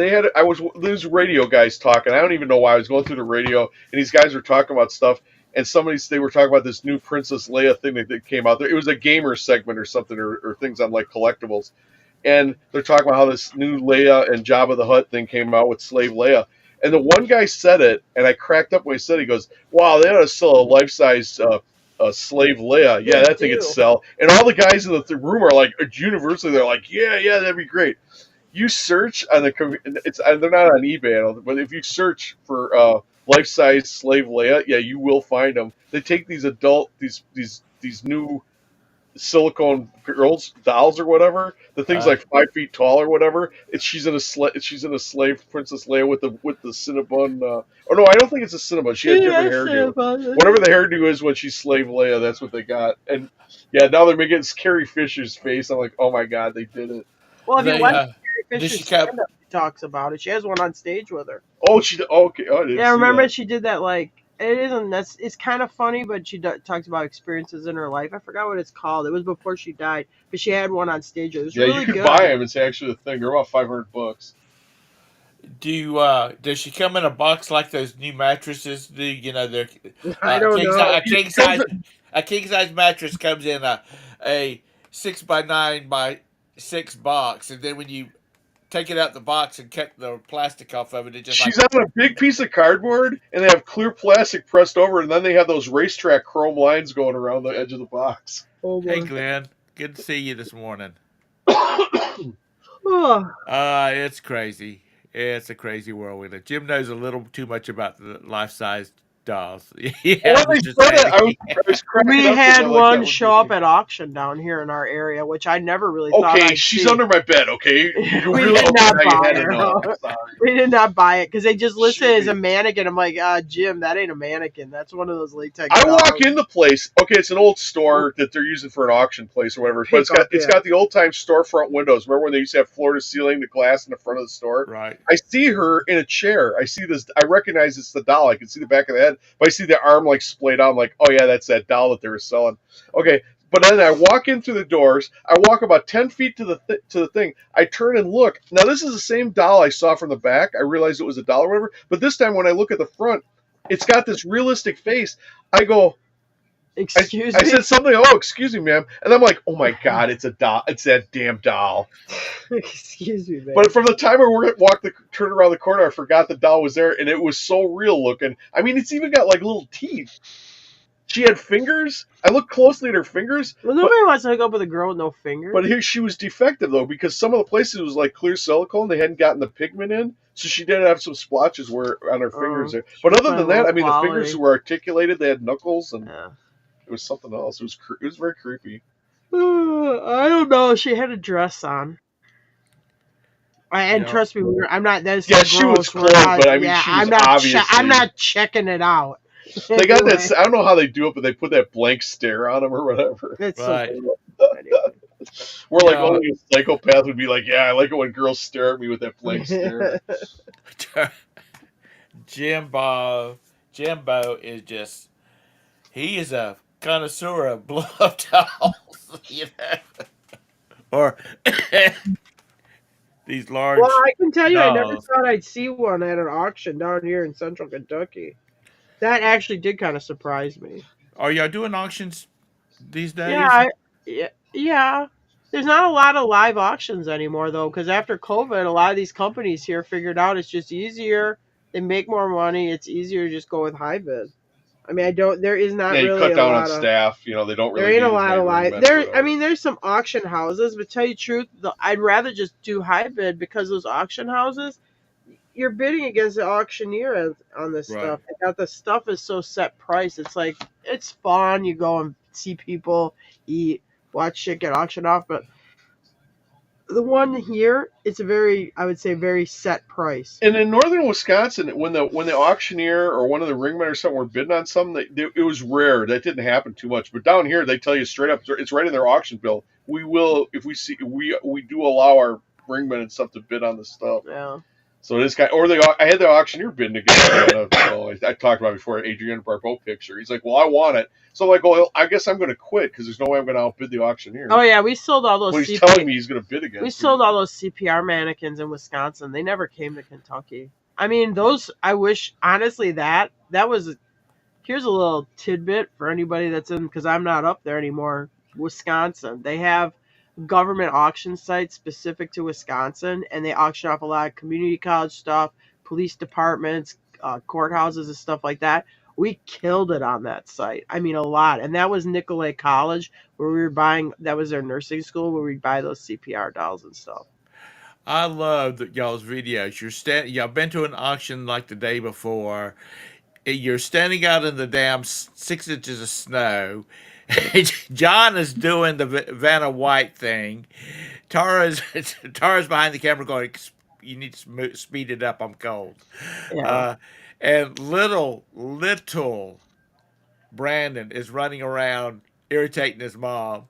These radio guys talking. I don't even know why. I was going through the radio, and these guys were talking about stuff. And they were talking about this new Princess Leia thing that came out there. It was a gamer segment or something, or things on like collectibles. And they're talking about how this new Leia and Jabba the Hutt thing came out with Slave Leia. And the one guy said it, and I cracked up when he said it. He goes, "Wow, they ought to sell a life-size Slave Leia. Yeah, that thing would sell." And all the guys in the room are like, universally, they're like, "Yeah, that'd be great." You search on they're not on eBay, but if you search for life-size Slave Leia, yeah, you will find them. They take these new silicone girls dolls or whatever. The thing's like 5 feet tall or whatever. She's in a slave Princess Leia with the Cinnabon. Oh no, I don't think it's a Cinnabon. She had different hairdo. Whatever the hairdo is when she's Slave Leia, that's what they got. And yeah, now they're making Carrie Fisher's face. I'm like, oh my god, they did it. well, if you went to Does Fisher she come? stand-up. She talks about it. She has one on stage with her. Oh, she okay. Oh, I didn't Yeah, see remember that. she did that like it isn't that's it's kind of funny, but talks about experiences in her life. I forgot what it's called. It was before she died, but she had one on stage. It was Yeah, you really could buy good. them. It's actually a thing. They're about $500. Does she come in a box like those new mattresses do? You know, they're I don't know. a king size mattress comes in a 6x9x6 box, and then when you take it out the box and cut the plastic off of it, it just like, She's on a big piece of cardboard, and they have clear plastic pressed over, and then they have those racetrack chrome lines going around the edge of the box. Oh hey boy. Glenn, good to see you this morning. Oh, It's crazy. It's a crazy world we live. Jim knows a little too much about the life size dolls. Yeah, When they Mr. said it, I Sandy. was cracking we up. 'Cause had I'm like, that one would show up be at auction down here in our area, which I never really thought okay. I'd She's see. under my bed. Okay, you We really did not now you buy had to her. know. I'm sorry. We did not buy it because they just listed it as a Shoot. mannequin. I'm like, Jim, that ain't a mannequin. That's one of those latex I dolls. walk in the place. Okay, it's an old store that they're using for an auction place or whatever. But it's got the old time storefront windows. Remember when they used to have floor to ceiling, the glass in the front of the store? Right. I see her in a chair. I see this. I recognize it's the doll. I can see the back of the head, but I see the arm like splayed out. I'm like, oh yeah, that's that doll that they were selling. Okay, but then I walk in through the doors. I walk about 10 feet to the thing. I turn and look. Now this is the same doll I saw from the back. I realized it was a doll or whatever. But this time when I look at the front, it's got this realistic face. I go, Excuse I me. said something. Oh, excuse me, ma'am. And I'm like, oh my god, it's a doll. It's that damn doll. Excuse me, man. But from the time I turned around the corner, I forgot the doll was there, and it was so real looking. I mean, it's even got like little teeth. She had fingers. I looked closely at her fingers. Well, nobody wants to hook up with a girl with no fingers. But here she was defective though, because some of the places was like clear silicone. They hadn't gotten the pigment in, so she did have some splotches on her fingers there. But other than that, I mean, the fingers were articulated. They had knuckles, and it was something else. It was very creepy. I don't know. She had a dress on. And trust me, I'm not. That's yeah, she was clothed, but I mean, she was obviously. I'm not checking it out. They got that. I don't know how they do it, but they put that blank stare on them or whatever. It's right. We're like only a psychopath would be like, yeah, I like it when girls stare at me with that blank stare. Jimbo is just, he is a connoisseur of blow-up dolls, you know, or these large. Well, I can tell you, dolls. I never thought I'd see one at an auction down here in Central Kentucky. That actually did kind of surprise me. Are y'all doing auctions these days? Yeah. There's not a lot of live auctions anymore, though, because after COVID, a lot of these companies here figured out it's just easier. They make more money. It's easier to just go with high bid. I mean, there is not really you cut down on of staff. You know, they don't really. There ain't a lot of live. I mean, there's some auction houses, but tell you the truth, I'd rather just do high bid because those auction houses, you're bidding against the auctioneer on this stuff. The stuff is so set price. It's like, it's fun. You go and see people eat, watch shit get auctioned off. But the one here, it's I would say, very set price. And in northern Wisconsin, when the auctioneer or one of the ringmen or something were bidding on something, it was rare. That didn't happen too much. But down here, they tell you straight up, it's right in their auction bill. We will, if we see, we do allow our ringmen and stuff to bid on this stuff. Yeah. So this guy, I had the auctioneer bidding against me. I talked about it before, Adrian Barbeau picture. He's like, well, I want it. So I'm like, well, I guess I'm going to quit because there's no way I'm going to outbid the auctioneer. Oh, yeah, we sold all those. Well, he's telling me he's going to bid against me. We sold all those CPR mannequins in Wisconsin. They never came to Kentucky. I mean, I wish, honestly, that was, here's a little tidbit for anybody that's in, because I'm not up there anymore, Wisconsin. They have government auction sites specific to Wisconsin, and they auction off a lot of community college stuff, police departments, courthouses and stuff like that. We killed it on that site. I mean, a lot. And that was Nicolay College, where we were buying, that was their nursing school, where we'd buy those CPR dolls and stuff. I love y'all's videos. Y'all been to an auction like the day before. You're standing out in the damn 6 inches of snow. John is doing the Vanna White thing. Tara's behind the camera going, you need to speed it up, I'm cold. Yeah. And little Brandon is running around irritating his mom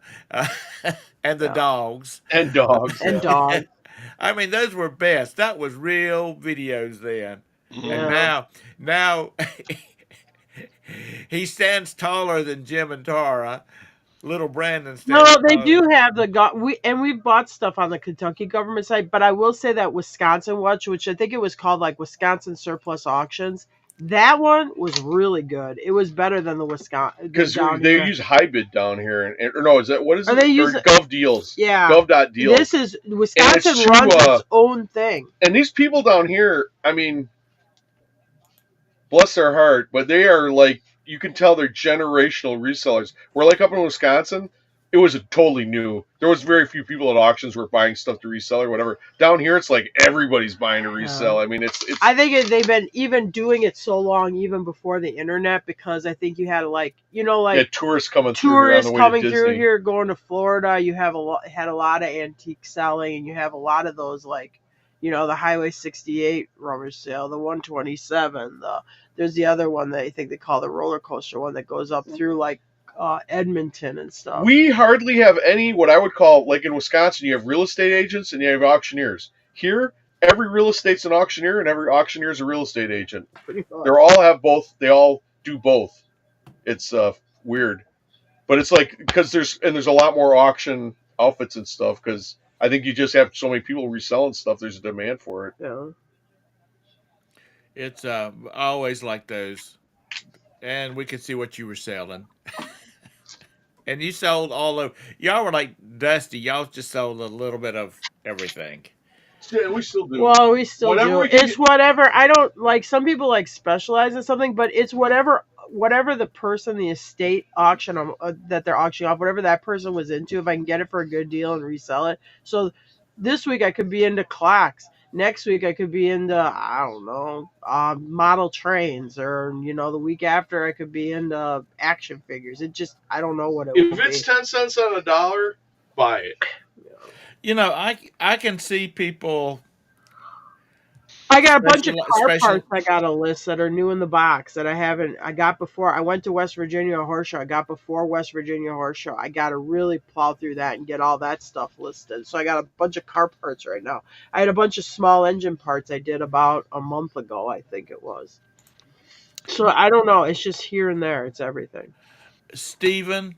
and the dogs. And dogs. And dogs. I mean, those were best. That was real videos then. And Mm-hmm. Yeah. now he stands taller than Jim and Tara. Little Brandon No, stands they taller. do have we've bought stuff on the Kentucky government site, but I will say that Wisconsin Watch, which I think it was called like Wisconsin Surplus Auctions, that one was really good. It was better than the Wisconsin than Because down they here. use high bid down here, or no, is that what is Or it? they Or use Gov Deals, yeah. Gov dot This Deals, is and it's Wisconsin to runs its own thing. and these people down here, I mean, bless their heart, but they are like, you can tell they're generational resellers. Where like up in Wisconsin, it was a totally new. There was very few people at auctions were buying stuff to resell or whatever. Down here, it's like everybody's buying to Yeah. resell. I mean, it's I think they've been even doing it so long, even before the internet, because I think you had like yeah, like tourists coming through here on the tourists way to coming through Disney. here, going to Florida. You have had a lot of antique selling, and you have a lot of those like the Highway 68 rummage sale, the 127. There's the other one that I think they call the roller coaster one that goes up through like Edmonton and stuff. We hardly have any what I would call, like in Wisconsin, you have real estate agents and you have auctioneers. Here, every real estate's an auctioneer and every auctioneer is a real estate agent. Pretty They much. all have both. They all do both. It's weird, but it's like because there's a lot more auction outfits and stuff because I think you just have so many people reselling stuff. There's a demand for it. Yeah. It's I always like those. And we could see what you were selling. And you sold all of y'all were like Dusty. Y'all just sold a little bit of everything. Yeah, we still do. Well, we still Whatever do. we can It's get. whatever. I don't like some people like specialize in something, but it's whatever the person, the estate auction that they're auctioning off, whatever that person was into. If I can get it for a good deal and resell it. So this week I could be into clocks. Next week I could be into I don't know model trains, or the week after I could be into action figures. It just I don't know what it will If it's be. 10 cents on a dollar, buy it. I can see people I got a bunch of car special. parts I got a list that are new in the box that I got before. I went to West Virginia Horse Show. I got before West Virginia Horse Show. I got to really plow through that and get all that stuff listed. So I got a bunch of car parts right now. I had a bunch of small engine parts I did about a month ago, I think it was. So I don't know. It's just here and there. It's everything. Stephen,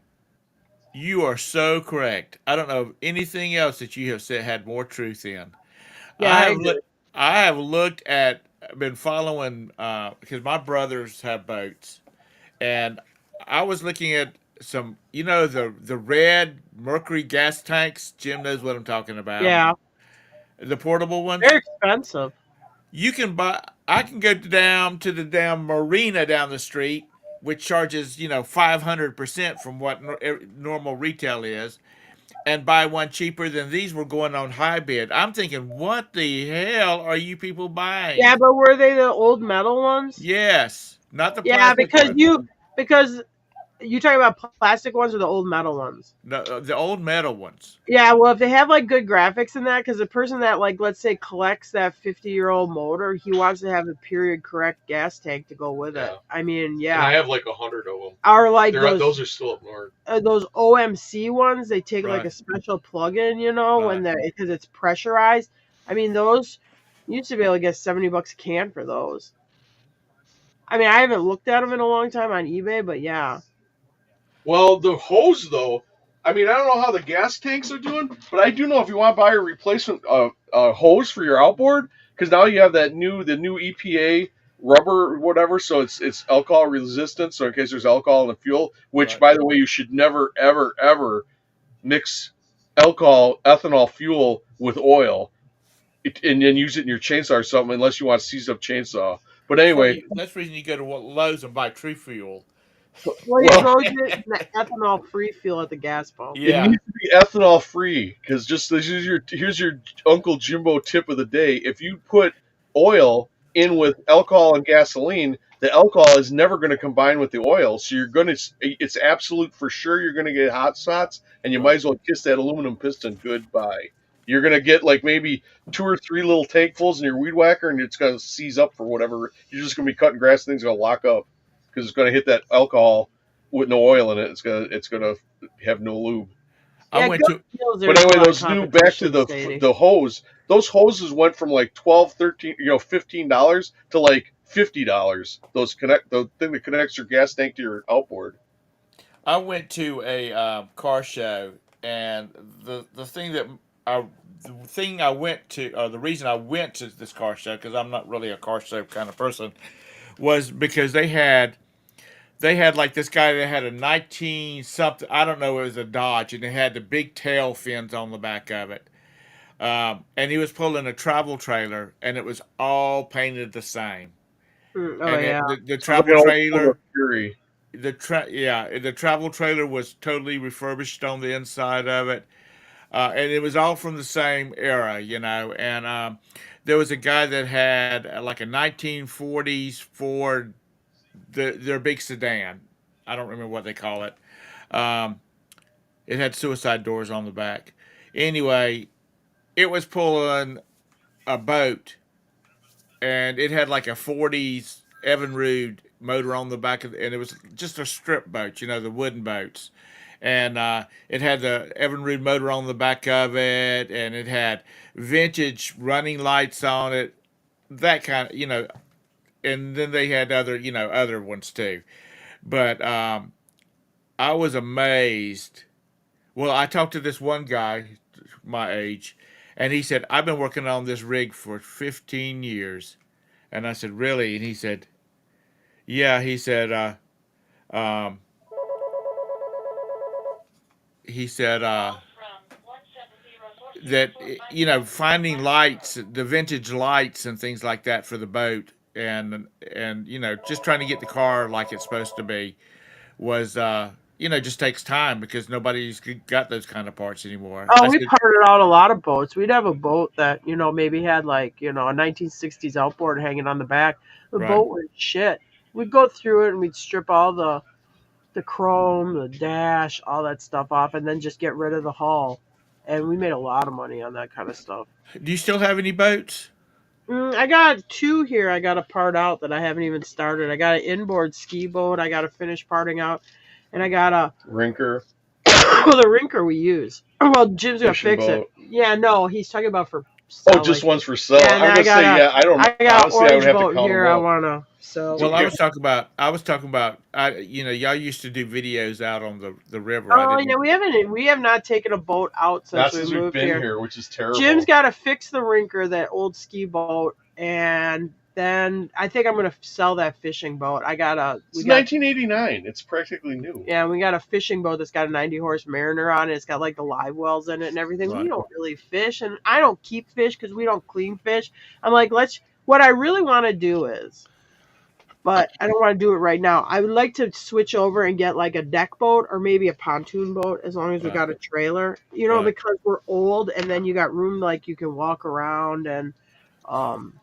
you are so correct. I don't know of anything else that you have said had more truth in. Yeah, I I have agree. looked. I have looked at. Been following because my brothers have boats, and I was looking at some. The red Mercury gas tanks. Jim knows what I'm talking about. Yeah, The portable ones. very expensive. You can buy. I can go down to the damn marina down the street, which charges 500% from what normal retail is, and buy one cheaper than these were going on high bid. I'm thinking, what the hell are you people Yeah, buying? but were they the old metal ones? Yes, not the Yeah, plastic ones. because you talking about plastic ones or the old metal ones? No, the old metal ones. Yeah, well, if they have like good graphics in that, because the person that like let's say collects that 50-year-old motor, he wants to have the period correct gas tank to go with it. Yeah. I mean, And yeah, I have like 100 of them. or like Those are still up north. those OMC ones, they take like Right. a special plug-in, when Right. they're because it's pressurized. I mean, those you used to be able to get $70 a can for those. I mean, I haven't looked at them in a long time on eBay, but yeah. Well, the hose though, I mean, I don't know how the gas tanks are doing, but I do know if you want to buy a replacement hose for your outboard, because now you have the new EPA rubber or whatever, so it's alcohol resistant. So in case there's alcohol in the fuel, which Right. by the way, you should never ever ever mix ethanol fuel with oil, and then use it in your chainsaw or something, unless you want to seize up chainsaw. But anyway, That's the reason you go to Lowe's and buy True Fuel. Well, you well, throw it in the ethanol free fuel at the gas pump. it Yeah. needs to be ethanol free because just here's your Uncle Jimbo tip of the day. If you put oil in with alcohol and gasoline, the alcohol is never going to combine with the oil, so it's absolute for sure you're going to get hot spots, and you might Right. as well kiss that aluminum piston goodbye. You're going to get like maybe 2 or 3 little tankfuls in your weed whacker, and it's going to seize up for whatever. You're just going to be cutting grass, things are going to lock up because it's going to hit that alcohol with no oil in it. It's gonna have no lube. I Yeah, went Gulf to Deals, But there's a anyway, lot of those new back to competition, the Sadie. the hose. Those hoses went from like 12, 13, $15 to like $50. Those the thing that connects your gas tank to your outboard. I went to a car show, and the thing that I the thing I went to, or the reason I went to this car show, because I'm not really a car show kind of person, was because they had like this guy that had a 19 something, I don't know, it was a Dodge, and it had the big tail fins on the back of it. And he was pulling a travel trailer, and it was all painted the same. Oh And yeah. the Sounds like travel an old Honda trailer, Fury. the travel trailer was totally refurbished on the inside of it, and it was all from the same era, And there was a guy that had like a 1940s Ford, their big sedan. I don't remember what they call it. Um, it had suicide doors on the back. Anyway, it was pulling a boat, and it had like a 40s Evinrude motor on the back of and it was just a strip boat, the wooden boats. And it had the Evinrude motor on the back of it, and it had vintage running lights on it, that kind of, and then they had other ones too. But I was amazed. Well, I talked to this one guy my age, and he said, I've been working on this rig for 15 years. And I said, really? And he said, yeah. Um, he said that, finding lights, the vintage lights and things like that for the boat, and just trying to get the car like it's supposed to be was, just takes time because nobody's got those kind of parts anymore. Oh, I we said, parted out a lot of boats. We'd have a boat that, maybe had like, a 1960s outboard hanging on the back. The right. boat was shit. We'd go through it and we'd strip all the chrome, the dash, all that stuff off, and then just get rid of the hull. And we made a lot of money on that kind of stuff. Do you still have any boats? I got two here. I got to part out that I haven't even started. I got an inboard ski boat. I got to finish parting out, and I got a Rinker, well, the rinker we use. Well, Jim's gonna fishing fix it. boat. Yeah, no, he's talking about for Oh, just selling. one's for sale. Yeah, and I'm then gonna say, yeah. I don't. I got an Honestly, I would orange have to boat count them here. I up. wanna sell. Well, Okay. I was talking about, y'all used to do videos out on the river. I Oh yeah, didn't. we have not taken a boat out Not since we since we've moved been here. here, which is Jim's terrible. got to fix the rinker, that old ski boat, and then I think I'm gonna sell that fishing boat. It's 1989. It's practically new. Yeah, we got a fishing boat that's got a 90 horse Mariner on it. It's got like the live wells in it and everything. We Right. don't really fish, and I don't keep fish because we don't clean fish. I'm like, what I really want to do is, but I don't want to do it right now. I would like to switch over and get like a deck boat or maybe a pontoon boat as long as we Right. got a trailer, Right. because we're old and then you got room like you can walk around and, um,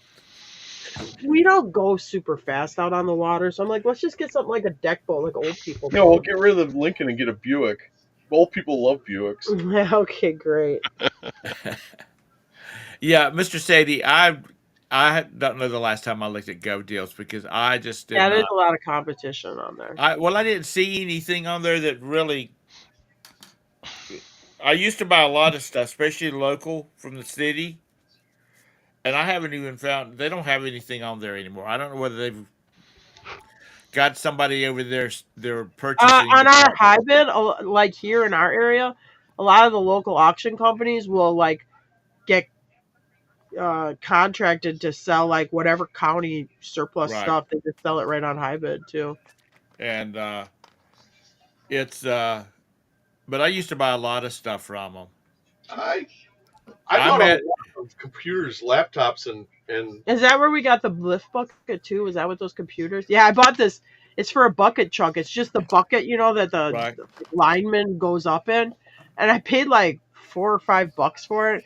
we don't go super fast out on the water. So I'm like, let's just get something like a deck boat, like old people No, we'll boat. get rid of the Lincoln and get a Buick. Old people love Buicks. Okay, great. Yeah, Mr. Sadie, I don't know the last time I looked at Go Deals because I just did Yeah, there's not. a lot of competition on there. I didn't see anything on there that really. I used to buy a lot of stuff, especially local from the city, and I haven't even found. They don't have anything on there anymore. I don't know whether they've got somebody over there. Their purchasing On our department. high bid, like here in our area, a lot of the local auction companies will like get contracted to sell like whatever county surplus Right, stuff. They just sell it right on high bid too. and it's. But I used to buy a lot of stuff from them. I I I bought a met. lot of computers, laptops, and Is that where we got the lift bucket too? Is that what those computers? Yeah, I bought this. It's for a bucket truck. It's just the bucket, that Right. the lineman goes up in, and I paid like $4 or $5 for it.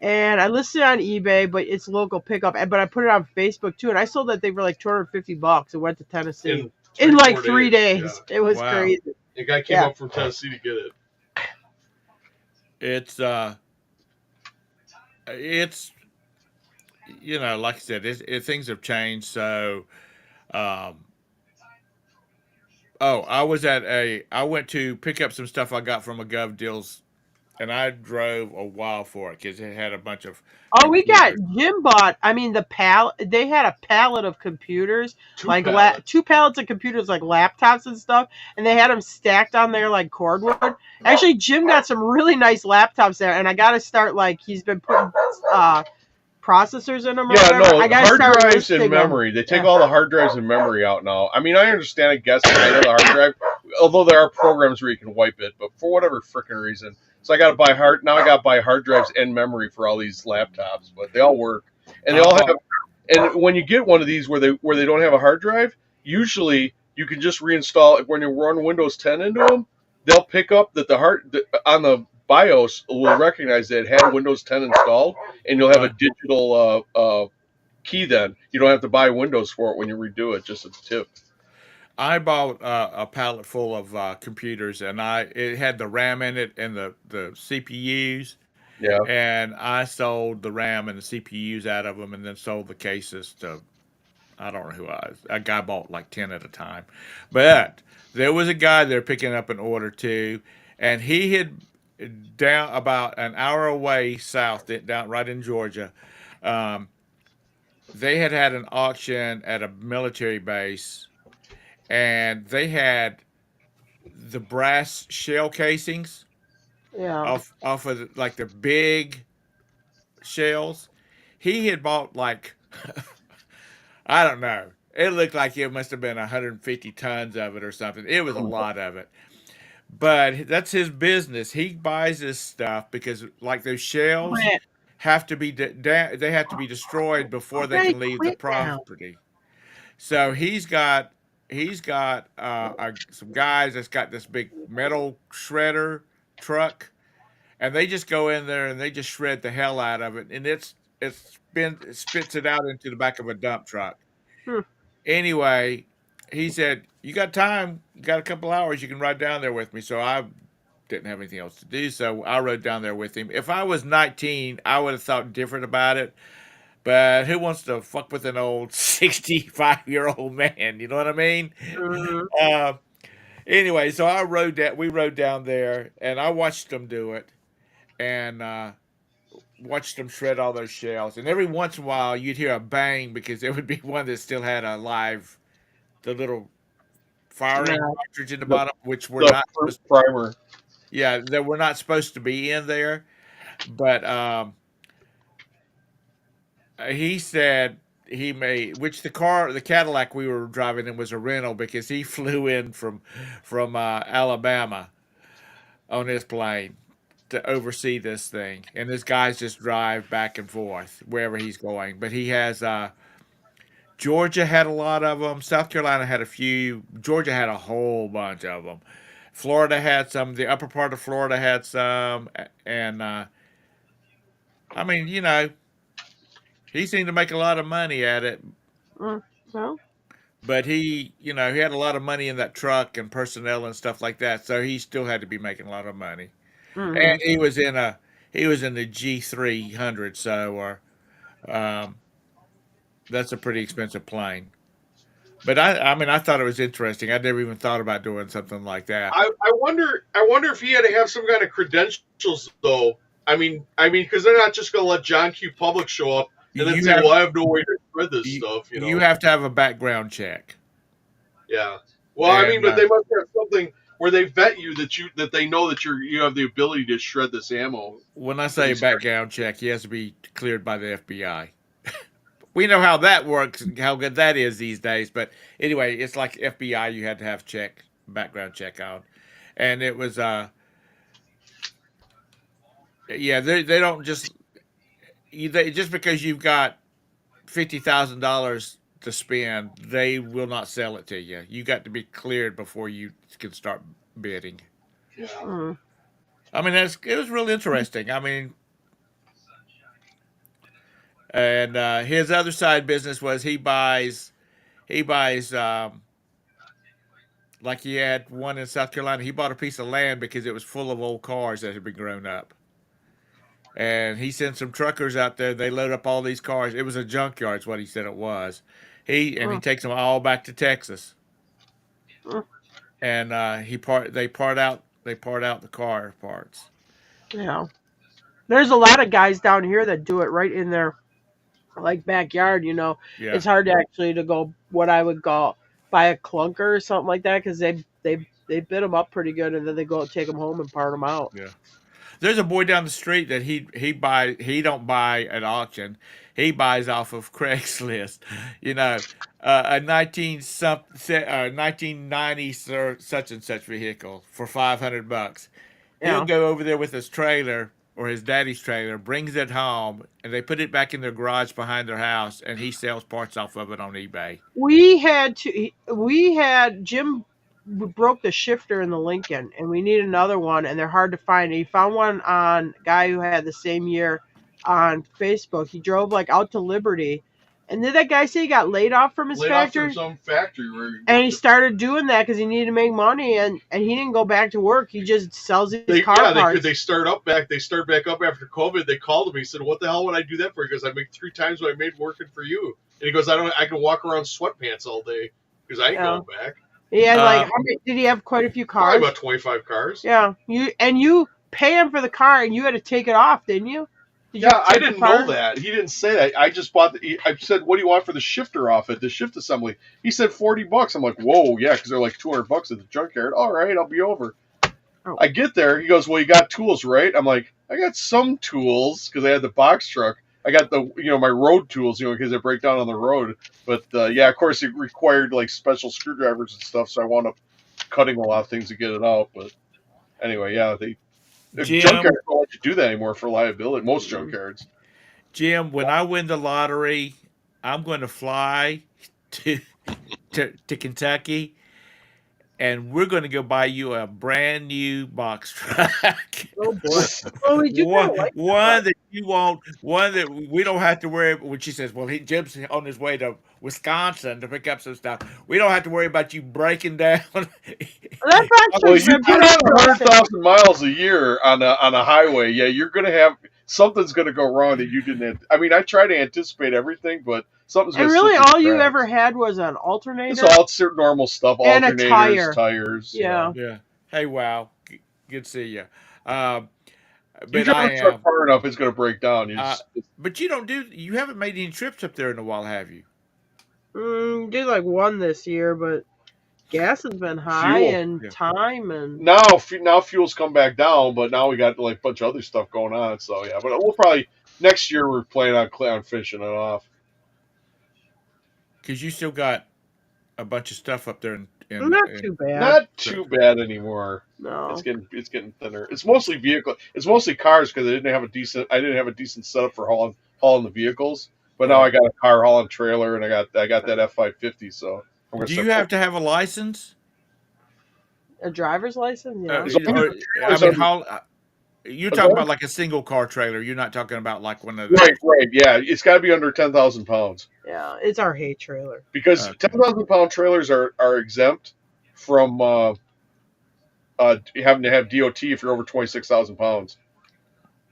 And I listed it on eBay, but it's local pickup. But I put it on Facebook too, and I sold that thing for like $250. It went to Tennessee in in three like four 3 days. Yeah. It was Wow. crazy. The guy came Yeah. up from Tennessee to get it. It's like I said, things have changed. So, um, I went to pick up some stuff I got from a Gov Deals and I drove a while for it because it had a bunch of Oh, we got computers. Jim bought. I mean, the pallet. They had a pallet of computers, Two like pallets. 2 pallets of computers, like laptops and stuff, and they had them stacked on there like cordwood. Actually, Jim got some really nice laptops there, and I got to start like he's been putting processors in them or Yeah, whatever. no, I got to hard start drives and listing them. memory. They take Yeah. all the hard drives and memory out now. I mean, I understand, I guess, kind of the hard drive, although there are programs where you can wipe it, but for whatever freaking reason. So I got to buy now I got to buy hard drives and memory for all these laptops, but they all work. And they I all have, bought. and when you get one of these where they don't have a hard drive, usually you can just reinstall it when you run Windows 10 into them. They'll pick up that on the BIOS will recognize that it had Windows 10 installed, and you'll have a Right. digital key. Then you don't have to buy Windows for it when you redo it. Just a tip. I bought a pallet full of computers, and it had the RAM in it and the CPUs, Yeah, and I sold the RAM and the CPUs out of them, and then sold the cases to I don't know who I was. A guy bought like 10 at a time, but there was a guy there picking up an order too, and he had down about an hour away south, down right in Georgia. Um, they had an auction at a military base, and they had the brass shell casings Yeah. off of like the big shells. He had bought like I don't know. It looked like it must have been 150 tons of it or something. It was a lot of it. But that's his business. He buys this stuff because like those shells Quit. have to be they have to be destroyed before they Okay, can leave the quit now. property. So he's got some guys that's got this big metal shredder truck, and they just go in there and they just shred the hell out of it, and it spits it out into the back of a dump truck. Hmm. Anyway, he said, "You got time? You got a couple hours? You can ride down there with me." So I didn't have anything else to do, so I rode down there with him. If I was 19, I would have thought different about it. But who wants to fuck with an old 65-year-old man? You know what I mean? Mhm. Uh, anyway, so I rode that. We rode down there, and I watched them do it, and watched them shred all those shells. And every once in a while, you'd hear a bang because there would be one that still had the little firing Yeah. cartridge in the the bottom, which were the not first supposed. primer. Yeah, that were not supposed to be in there. But he said he made which the Cadillac we were driving in was a rental because he flew in from Alabama on his plane to oversee this thing, and this guys just drive back and forth wherever he's going. But he has Georgia had a lot of them. South Carolina had a few. Georgia had a whole bunch of them. Florida had some. The upper part of Florida had some, and I mean, he seemed to make a lot of money at it. Mm. Well. But he had a lot of money in that truck and personnel and stuff like that. So he still had to be making a lot of money. And Mhm. he was in the G300, so um, that's a pretty expensive plane. But I mean, I thought it was interesting. I never even thought about doing something like that. I wonder if he had to have some kind of credentials though. I mean, because they're not just going to let John Q. Public show up and then You say, have "Well, I have no way to spread this you, stuff," you you know? have to have a background check, Yeah. Well, I mean, and but they must have something where they vet you that they know that you have the ability to shred this ammo when I for say these guys. background check, he has to be cleared by the FBI. We know how that works and how good that is these days. But anyway, it's like FBI. You had to have background check on, and it was yeah. They don't just because you've got $50,000 to spend, they will not sell it to you. You got to be cleared before you can start bidding. Yeah. Mm. I mean, it was really interesting. I mean, and his other side business was he buys like he had one in South Carolina. He bought a piece of land because it was full of old cars that had been grown up. And he sent some truckers out there. They load up all these cars. It was a junkyard, is what he said it was. He Mm. takes them all back to Texas, Mm. and they part out the car parts. Yeah. There's a lot of guys down here that do it right in their like backyard. Yeah. It's hard to actually to go what I would call buy a clunker or something like that because they bit them up pretty good and then they go take them home and part them out. Yeah. There's a boy down the street that he don't buy at auction. He buys off of Craigslist. You know, a 1990 such and such vehicle for $500. He'll Yeah. go over there with his trailer or his daddy's trailer, brings it home, and they put it back in their garage behind their house, and he sells parts off of it on eBay. We had Jim broke the shifter in the Lincoln and we need another one and they're hard to find. He found one on a guy who had the same year on Facebook. He drove like out to Liberty. And did that guy say he got laid off from his Laid off factory? from some factory where And he started doing that because he needed to make money, and he didn't go back to work. He just sells these car parts. they start back up after COVID. They called him. He said, "What the hell would I do that for?" He goes, "I make 3 times what I made working for you." And he goes, I can walk around sweatpants all day because I ain't Yeah. going back." He had Uh, did he have quite a few Probably cars? about 25 cars. Yeah, you pay him for the car, and you had to take it off, didn't you? Did you Yeah, I take the didn't car? know that. He didn't say that. I just bought. I said, "What do you want for the shifter off it? The shift assembly?" He said $40. I'm like, "Whoa, yeah," because they're like $200 at the junkyard. All right, I'll be over. Oh. I get there. He goes, "Well, you got tools, right?" I'm like, "I got some tools because I had the box truck. I got the my road tools, because they break down on the road. But yeah, of course, it required like special screwdrivers and stuff. So I wound up cutting a lot of things to get it out. But anyway, yeah, the Jim, junkyards don't let you do that anymore for liability. Most junkyards. Jim, when I win the lottery, I'm going to fly to to Kentucky, and we're going to go buy you a brand new box truck. Oh boy! Well, we do kind of like One that you want, one that we don't have to worry. When she says, "Well, Jim's on his way to Wisconsin to pick up some stuff," we don't have to worry about you breaking down. That's Well, actually you put on 100,000 miles a year on a highway. Yeah, you're gonna have something's gonna go wrong that you didn't. I mean, I try to anticipate everything, but something's And gonna. really, slip through all the you cracks. ever had was an alternator. It's all normal stuff. And a Alternators, tire. tires. Yeah. Yeah. Hey, wow. Good to see you. You But drive I a truck am. far enough, it's gonna break down. But you don't do. You haven't made any trips up there in a while, have you? Did like one this year, but gas has been high Fuel. and Yeah. time and now fuel's come back down, but now we got like a bunch of other stuff going on. So yeah, but we'll probably next year we're planning on finishing it off. Because you still got a bunch of stuff up there. not too bad. Not too bad anymore. No. It's getting thinner. It's mostly vehicle. It's mostly cars because I didn't have a decent setup for hauling the vehicles. But now I got a car hauling trailer and I got that F550. So I'm gonna Do start you have to have a license? A driver's license? Yeah. I mean, how? You're talking about like a single car trailer. You're not talking about like one of the. Right. Yeah, it's got to be under 10,000 pounds. Yeah, it's our hay trailer. Because 10,000-pound trailers are exempt from having to have DOT if you're over 26,000 pounds.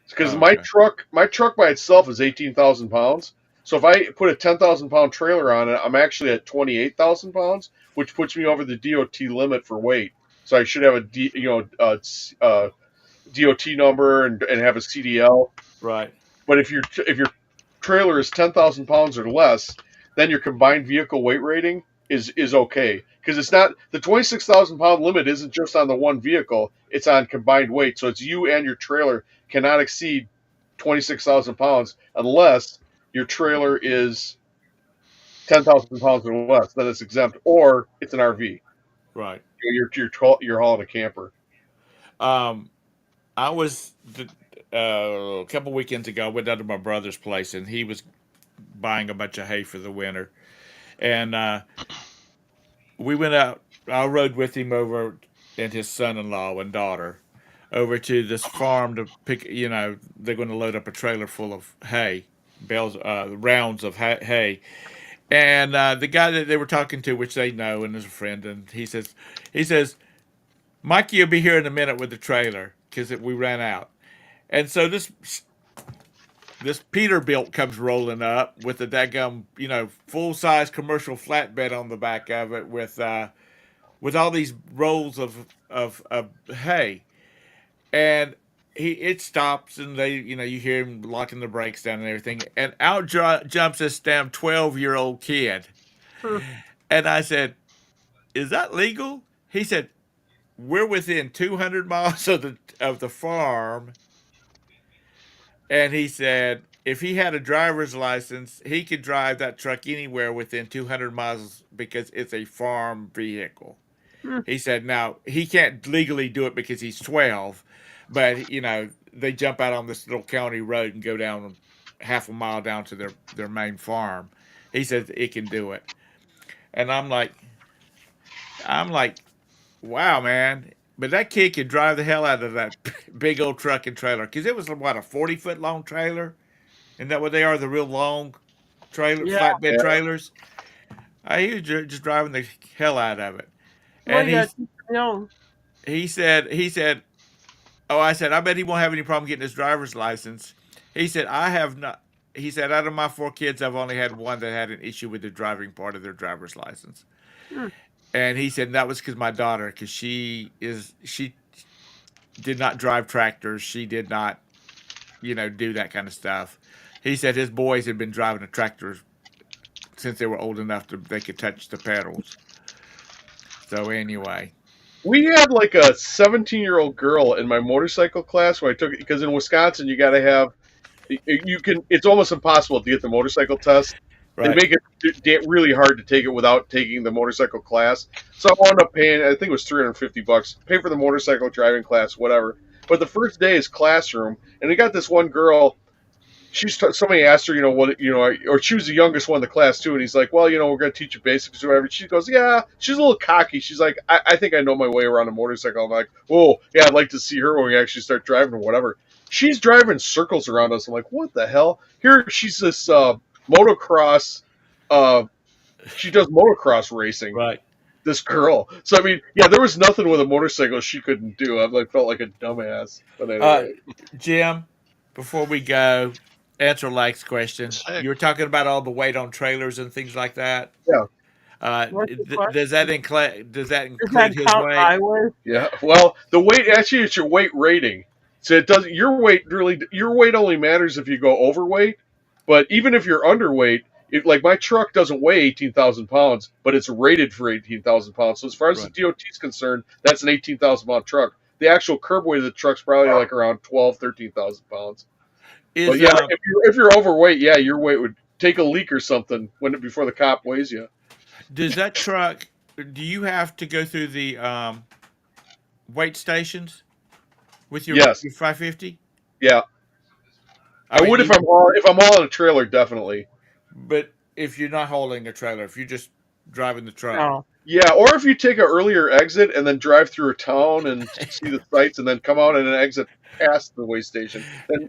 Because my truck by itself is 18,000 pounds. So if I put a 10,000-pound trailer on it, I'm actually at 28,000 pounds, which puts me over the DOT limit for weight. So I should have a DOT number and have a CDL. Right. But if your trailer is 10,000 pounds or less, then your combined vehicle weight rating is okay, because it's not the 26,000 pound limit isn't just on the one vehicle, it's on combined weight. So it's you and your trailer cannot exceed 26,000 pounds unless your trailer is 10,000 pounds or less. Then it's exempt, or it's an RV. Right. You're hauling a camper. I was a couple weekends ago. I went down to my brother's place, and he was buying a bunch of hay for the winter, and we went out. I rode with him over, and his son-in-law and daughter, over to this farm to pick. They're going to load up a trailer full of hay, rounds of hay. And the guy that they were talking to, which they know and is a friend, and he says, Mikey will be here in a minute with the trailer because we ran out. And so this Peterbilt comes rolling up with a daggum, full size commercial flatbed on the back of it with all these rolls of hay. And it stops and they you hear him locking the brakes down and everything, and out jumps this damn 12-year-old kid, Hmm. and I said, "Is that legal?" He said, "We're within 200 miles of the farm," and he said if he had a driver's license, he could drive that truck anywhere within 200 miles because it's a farm vehicle. Hmm. He said now he can't legally do it because he's 12, but they jump out on this little county road and go down half a mile down to their main farm. He says it can do it, and I'm like, wow, man. But that kid could drive the hell out of that big old truck and trailer because it was what, a 40-foot long trailer. Isn't that what they are? The real long trailer, Yeah. flatbed Yeah. trailers. He was just driving the hell out of it, Well, and you he got to know. he said, "Oh, I said, I bet he won't have any problem getting his driver's license." He said, "I have not." He said, "Out of my 4 kids, I've only had one that had an issue with the driving part of their driver's license." Hmm. And he said that was because my daughter, because she did not drive tractors, she did not, do that kind of stuff. He said his boys had been driving a tractor since they were old enough to they could touch the pedals. So anyway, We had like a 17-year-old girl in my motorcycle class when I took it because in Wisconsin you got to have you can it's almost impossible to get the motorcycle test. They right, make it really hard to take it without taking the motorcycle class. So I wound up paying, I think it was $350, pay for the motorcycle driving class, whatever. But the first day is classroom, and we got this one girl. Somebody asked her, or she was the youngest one in the class too, and he's like, well, we're going to teach you basics or whatever. She goes, yeah. She's a little cocky. She's like, I think I know my way around a motorcycle. I'm like, oh yeah, I'd like to see her when we actually start driving or whatever. She's driving circles around us. I'm like, what the hell? Here she's this motocross. Uh, she does motocross racing. right. This girl. So I mean, yeah, there was nothing with a motorcycle she couldn't do. I like felt like a dumbass. But Uh, anyway, Jim, before we go, answer Lake's question. Heck, You were talking about all the weight on trailers and things like that. yeah. What's the Does question? that Does include that his count weight? my way? Yeah. Well, the weight actually it's your weight rating. So it does your weight only matters if you go overweight. But even if you're underweight, like my truck doesn't weigh 18,000 pounds, but it's rated for 18,000 pounds. So as far as the Right. DOT is concerned, that's an 18,000 pound truck. The actual curb weight of the truck's probably like around 12, 13,000 pounds. But Is yeah, if you're overweight, yeah, your weight would take a leak or something before the cop weighs you. does that truck? Do you have to go through the weight stations with Yes. your 550? Yeah. I I mean, would if I'm hauling a trailer, definitely. but if you're not holding a trailer, if you're just driving the truck, No. Yeah, or if you take an earlier exit and then drive through a town and see the sights and then come out and then exit past the way station,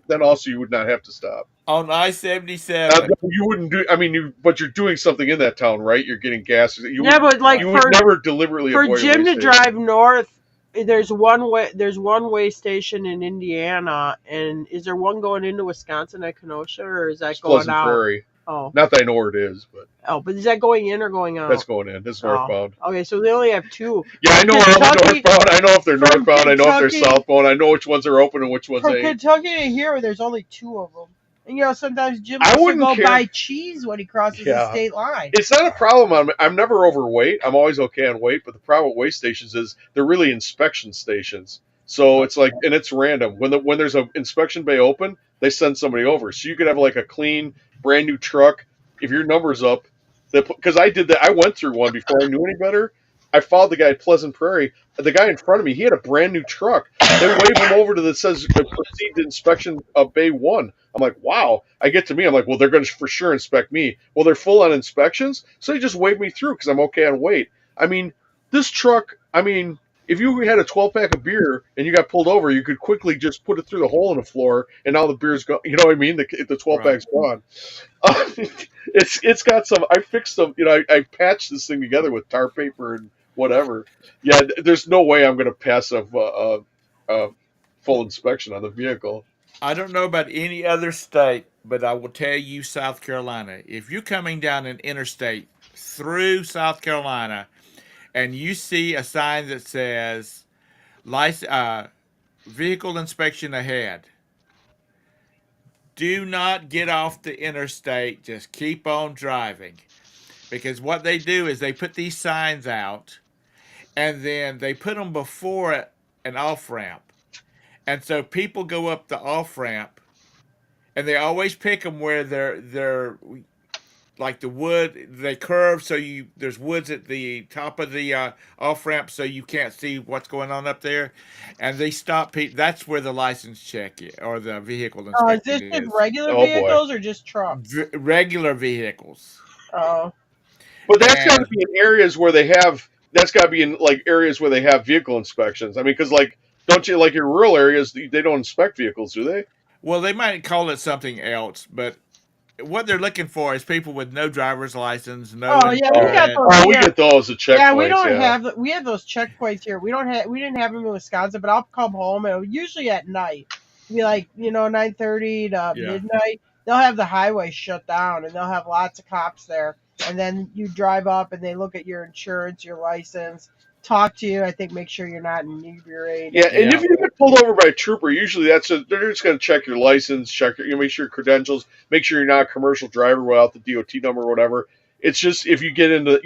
then also you would not have to stop. on I-77. You wouldn't do. I mean, but you're doing something in that town, right? You're getting gas. Yeah, but like You would never deliberately for avoid a Jim way to station. drive north, there's one way. There's one way station in Indiana, and is there one going into Wisconsin at Kenosha, or is that It's going Pleasant out? Prairie. Oh, Not that I know where it is, but but is that going in or going out? that's going in. This is northbound. Okay, so they only have two. Yeah, I know From where all the Kentucky- northbound. I know if they're from northbound. I know if they're Kentucky- southbound. I know which ones are open and which ones From ain't. Kentucky to here, there's only two of them. And sometimes Jim I has to wouldn't go care. buy cheese when he crosses the Yeah. state line. It's not a problem. I'm never overweight. I'm always okay on weight. But the problem with weigh stations is they're really inspection stations. So it's like, and it's random. When there's an inspection bay open, they send somebody over. So you could have like a clean, brand new truck. If your number's up, because I did that. I went through one before I knew any better. I followed the guy at Pleasant Prairie. The guy in front of me, he had a brand new truck. They waved him over to that says proceed to inspection of bay one. I'm like, wow. I get to me, I'm like, well, they're going to for sure inspect me. Well, they're full on inspections, so they just waved me through because I'm okay on weight. I mean, this truck. I mean, if you had a 12-pack of beer and you got pulled over, you could quickly just put it through the hole in the floor, and now the beer's gone. You know what I mean? The 12-pack's gone. It's got some. I fixed some. I patched this thing together with tar paper and whatever. Yeah, there's no way I'm going to pass a full inspection on the vehicle. I don't know about any other state, but I will tell you South Carolina. If you're coming down an interstate through South Carolina and you see a sign that says vehicle inspection ahead. Do not get off the interstate. Just keep on driving. Because what they do is they put these signs out and then they put them before an off ramp. And so people go up the off ramp and they always pick them where they're like the wood they curve so you there's woods at the top of the off ramp so you can't see what's going on up there, and they stop people. That's where the license check or the vehicle Oh, is inspection this just is. regular Oh, boy. vehicles or just trucks? Regular vehicles. Oh, But that's got to And be in areas where they have. That's got to be in like areas where they have vehicle inspections. I mean, because like, don't you like in rural areas they don't inspect vehicles, do they? well, they might call it something else, but what they're looking for is people with no driver's license, no oh yeah, we got employment. those Oh, we here. get those at checkpoints. Yeah, we don't yeah. have we have those checkpoints here. We didn't have them in Wisconsin, but I'll come home and usually at night, be like 9:30 to Yeah. midnight. They'll have the highway shut down and they'll have lots of cops there. And then you drive up and they look at your insurance, your license, talk to you. I think make sure you're not inebriated. Yeah, and Yeah. if you get pulled over by a trooper, usually they're just going to check your license, make sure your credentials, make sure you're not a commercial driver without the DOT number or whatever. It's just if you get into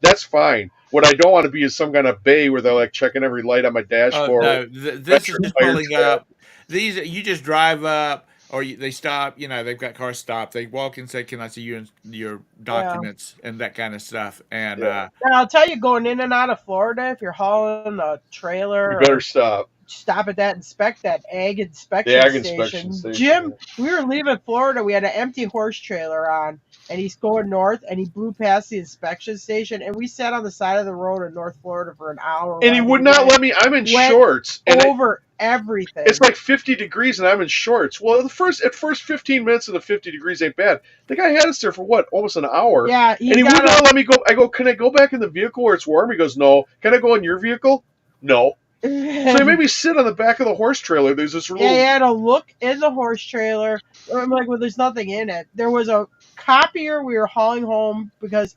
that's fine. What I don't want to be is some kind of bay where they're like checking every light on my Oh dashboard. no, this is just pulling up. These you just drive up, or they stop. They've got cars stopped. They walk and say, "Can I see your documents?" and that kind of stuff. And Yeah. And I'll tell you, going in and out of Florida, if you're hauling a trailer, You better stop. Stop at that, inspect that ag inspection The ag station. inspection station, Jim, we were leaving Florida. We had an empty horse trailer on, and he's going north, and he blew past the inspection station, and we sat on the side of the road in North Florida for an hour. And he would not let me. I'm in shorts. And over everything. It's like 50 degrees, and I'm in shorts. Well, at first 15 minutes of the 50 degrees ain't bad. The guy had us there for what, almost an hour. Yeah, and he would not let me go. I go, can I go back in the vehicle where it's warm? He goes, no. Can I go in your vehicle? No. So he made me sit on the back of the horse trailer. There's this little. Yeah, he had to look in the horse trailer. I'm like, well, there's nothing in it. There was a copier we were hauling home because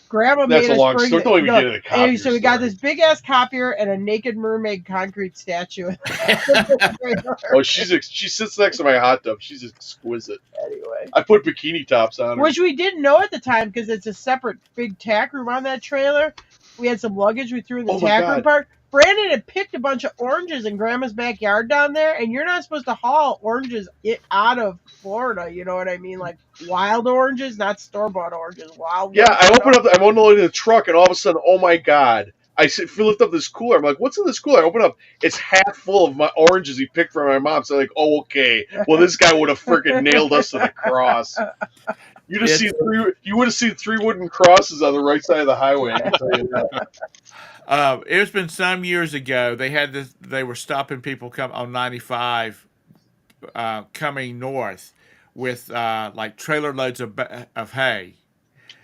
Grandma That's made a long us story. bring Don't even get into copier and so we got this big ass copier and a naked mermaid concrete statue. Oh, she sits next to my hot tub. She's exquisite. Anyway, I put bikini tops on her. which we didn't know at the time because it's a separate big tack room on that trailer. We had some luggage we threw in the tack room part. Brandon had picked a bunch of oranges in Grandma's backyard down there, and you're not supposed to haul oranges out of Florida. You know what I mean? Like wild oranges, not store-bought oranges. Wild. Yeah, I open up. I'm unloading the truck, and all of a sudden, oh my god! I lift up this cooler. I'm like, what's in this cooler? I open up. It's half full of my oranges he picked from my mom. So I'm like, oh okay. Well, this guy would have freaking nailed us to the cross. You would have seen three wooden crosses on the right side of the highway. I can tell you that. It's been some years ago. They had this. They were stopping people on 95 coming north with like trailer loads of hay.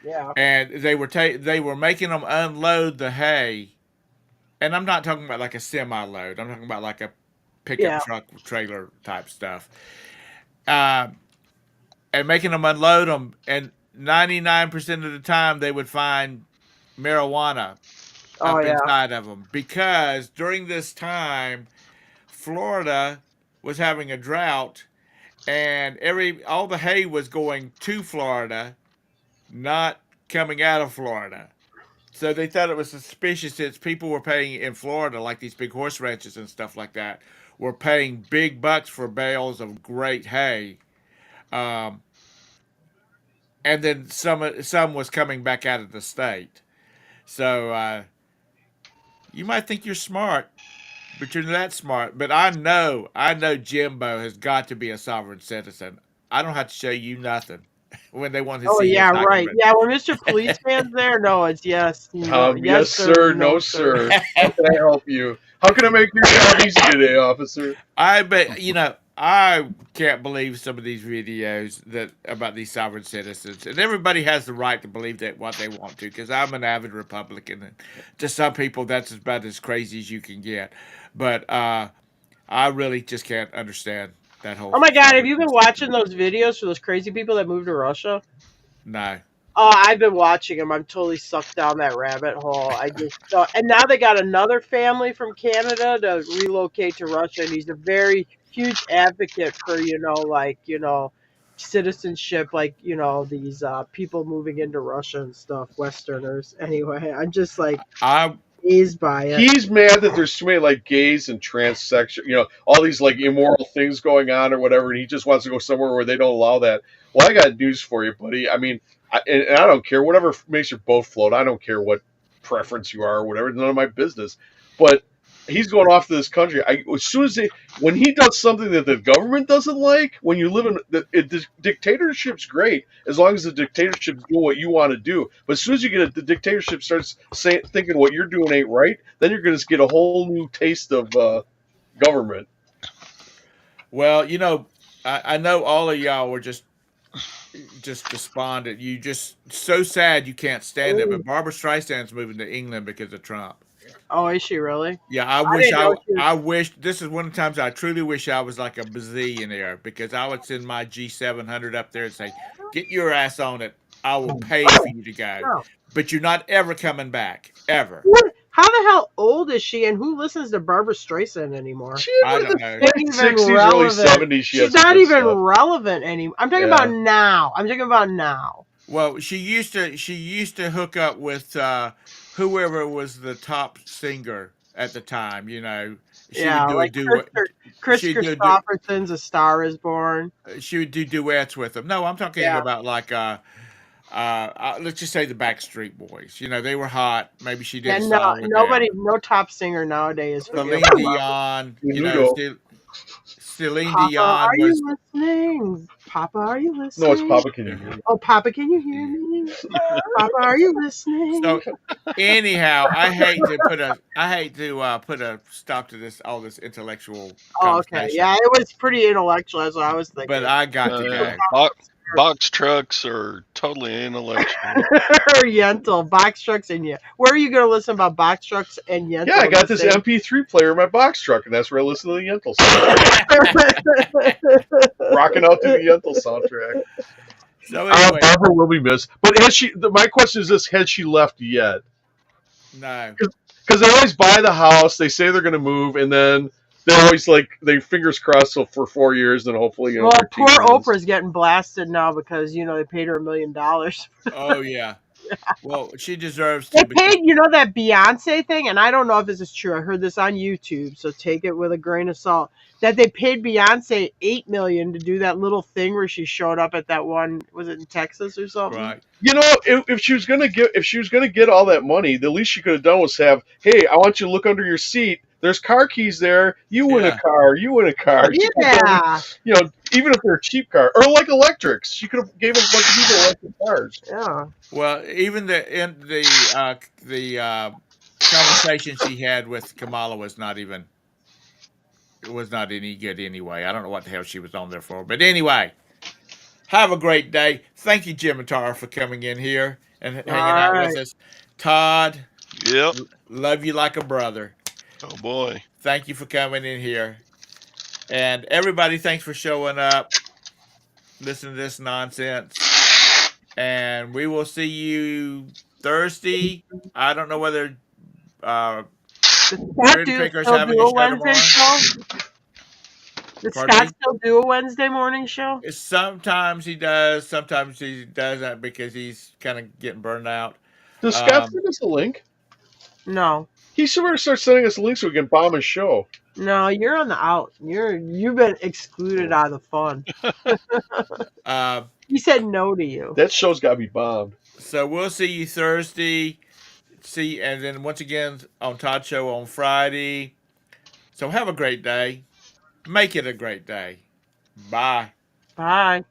Yeah. And they were making them unload the hay. And I'm not talking about like a semi load. I'm talking about like a pickup truck trailer type stuff. And making them unload them, and 99% of the time they would find marijuana up inside of them, because during this time Florida was having a drought and all the hay was going to Florida, not coming out of Florida. So they thought it was suspicious since people were paying in Florida, like these big horse ranches and stuff like that, were paying big bucks for bales of great hay. And then some was coming back out of the state. So you might think you're smart, but you're not that smart. But I know Jimbo has got to be a sovereign citizen. I don't have to show you nothing when they want to see. Oh yeah, right. Yeah, when Mr. Policeman's there, no, it's yes. Yes, sir. No, sir. How can I help you? How can I make your job easy today, officer? I bet I can't believe some of these videos about these sovereign citizens, and everybody has the right to believe that what they want to. Because I'm an avid Republican, and to some people that's about as crazy as you can get. But I really just can't understand that whole. Oh my God! Have you been watching those videos for those crazy people that moved to Russia? No. Oh, I've been watching him. I'm totally sucked down that rabbit hole. I just and now they got another family from Canada to relocate to Russia, and he's a very huge advocate for citizenship, like these people moving into Russia and stuff, Westerners. Anyway, I'm just like I amazed by it. He's mad that there's too many like gays and transsexual, all these like immoral things going on or whatever, and he just wants to go somewhere where they don't allow that. Well, I got news for you, buddy. I mean, and I don't care whatever makes your boat float. I don't care what preference you are or whatever. It's none of my business. But he's going off to this country. As soon as when he does something that the government doesn't like, when you live in the dictatorship's great as long as the dictatorship's doing what you want to do. But as soon as the dictatorship starts thinking what you're doing ain't right, then you're going to get a whole new taste of government. Well, I know all of y'all were just despondent. You just so sad you can't stand it. But Barbara Streisand's moving to England because of Trump. Oh, is she really? Yeah, I didn't know she was. I wish this is one of the times I truly wish I was like a bazillionaire because I would send my G700 up there and say, "Get your ass on it. I will pay for you to go, Oh. but you're not ever coming back ever." How the hell old is she, and who listens to Barbara Streisand anymore? I don't know. Not even 60s, early relevant. 70s. She's not even relevant anymore. I'm talking about now. Well, she used to hook up with whoever was the top singer at the time. She would do like a duet. Chris Christopherson's A Star Is Born. She would do duets with them. No, I'm talking about like let's just say the Backstreet Boys. They were hot. Maybe she did. No top singer nowadays. Celine Dion. Celine Papa, Dion are was. you listening? Papa, are you listening? No, it's Papa. Can you hear me? Oh, Papa, can you hear me? Papa, are you listening? So, anyhow, I hate to put a stop to all this intellectual. Oh, okay, yeah, it was pretty intellectual. That's what I was thinking. But I got to go. Box trucks are totally intellectual. Or Yentl, box trucks, and where are you going to listen about box trucks and Yentl? Yeah, I got this MP3 player in my box truck, and that's where I listen to the Yentl soundtrack. Rocking out to the Yentl soundtrack. So anyway, Barbara will be missed. But has she? My question is this: has she left yet? No. Because they always buy the house, they say they're going to move, and then they're always like, they fingers crossed for 4 years, and hopefully, Well, poor Oprah's getting blasted now because they paid her $1 million. Oh yeah. Well, she deserves to. They paid, that Beyonce thing, and I don't know if this is true. I heard this on YouTube, so take it with a grain of salt. That they paid Beyonce $8 million to do that little thing where she showed up at that one. Was it in Texas or something? Right. If she was gonna get all that money, the least she could have done was have, hey, I want you to look under your seat. There's car keys there. You win a car. You win a car. Yeah. Even if they're a cheap car or like electrics, she could have gave a bunch of people electric cars. Yeah. Well, even the conversation she had with Kamala was not any good anyway. I don't know what the hell she was on there for, but anyway. Have a great day. Thank you, Jim and Tara, for coming in here and hanging out with us. Todd. Yep. Love you like a brother. Oh boy. Thank you for coming in here. And everybody, thanks for showing up. Listen to this nonsense. And we will see you Thursday. I don't know whether Scott do a Wednesday show? Does Scott still do a Wednesday morning show? Sometimes he does. Sometimes he doesn't because he's kind of getting burned out. Does Scott send us a link? No. He should start sending us links so we can bomb his show. No, you're on the out. You've been excluded out of the fun. He said no to you. That show's got to be bombed. So we'll see you Thursday. And then once again on Todd's show on Friday. So have a great day. Make it a great day. Bye. Bye.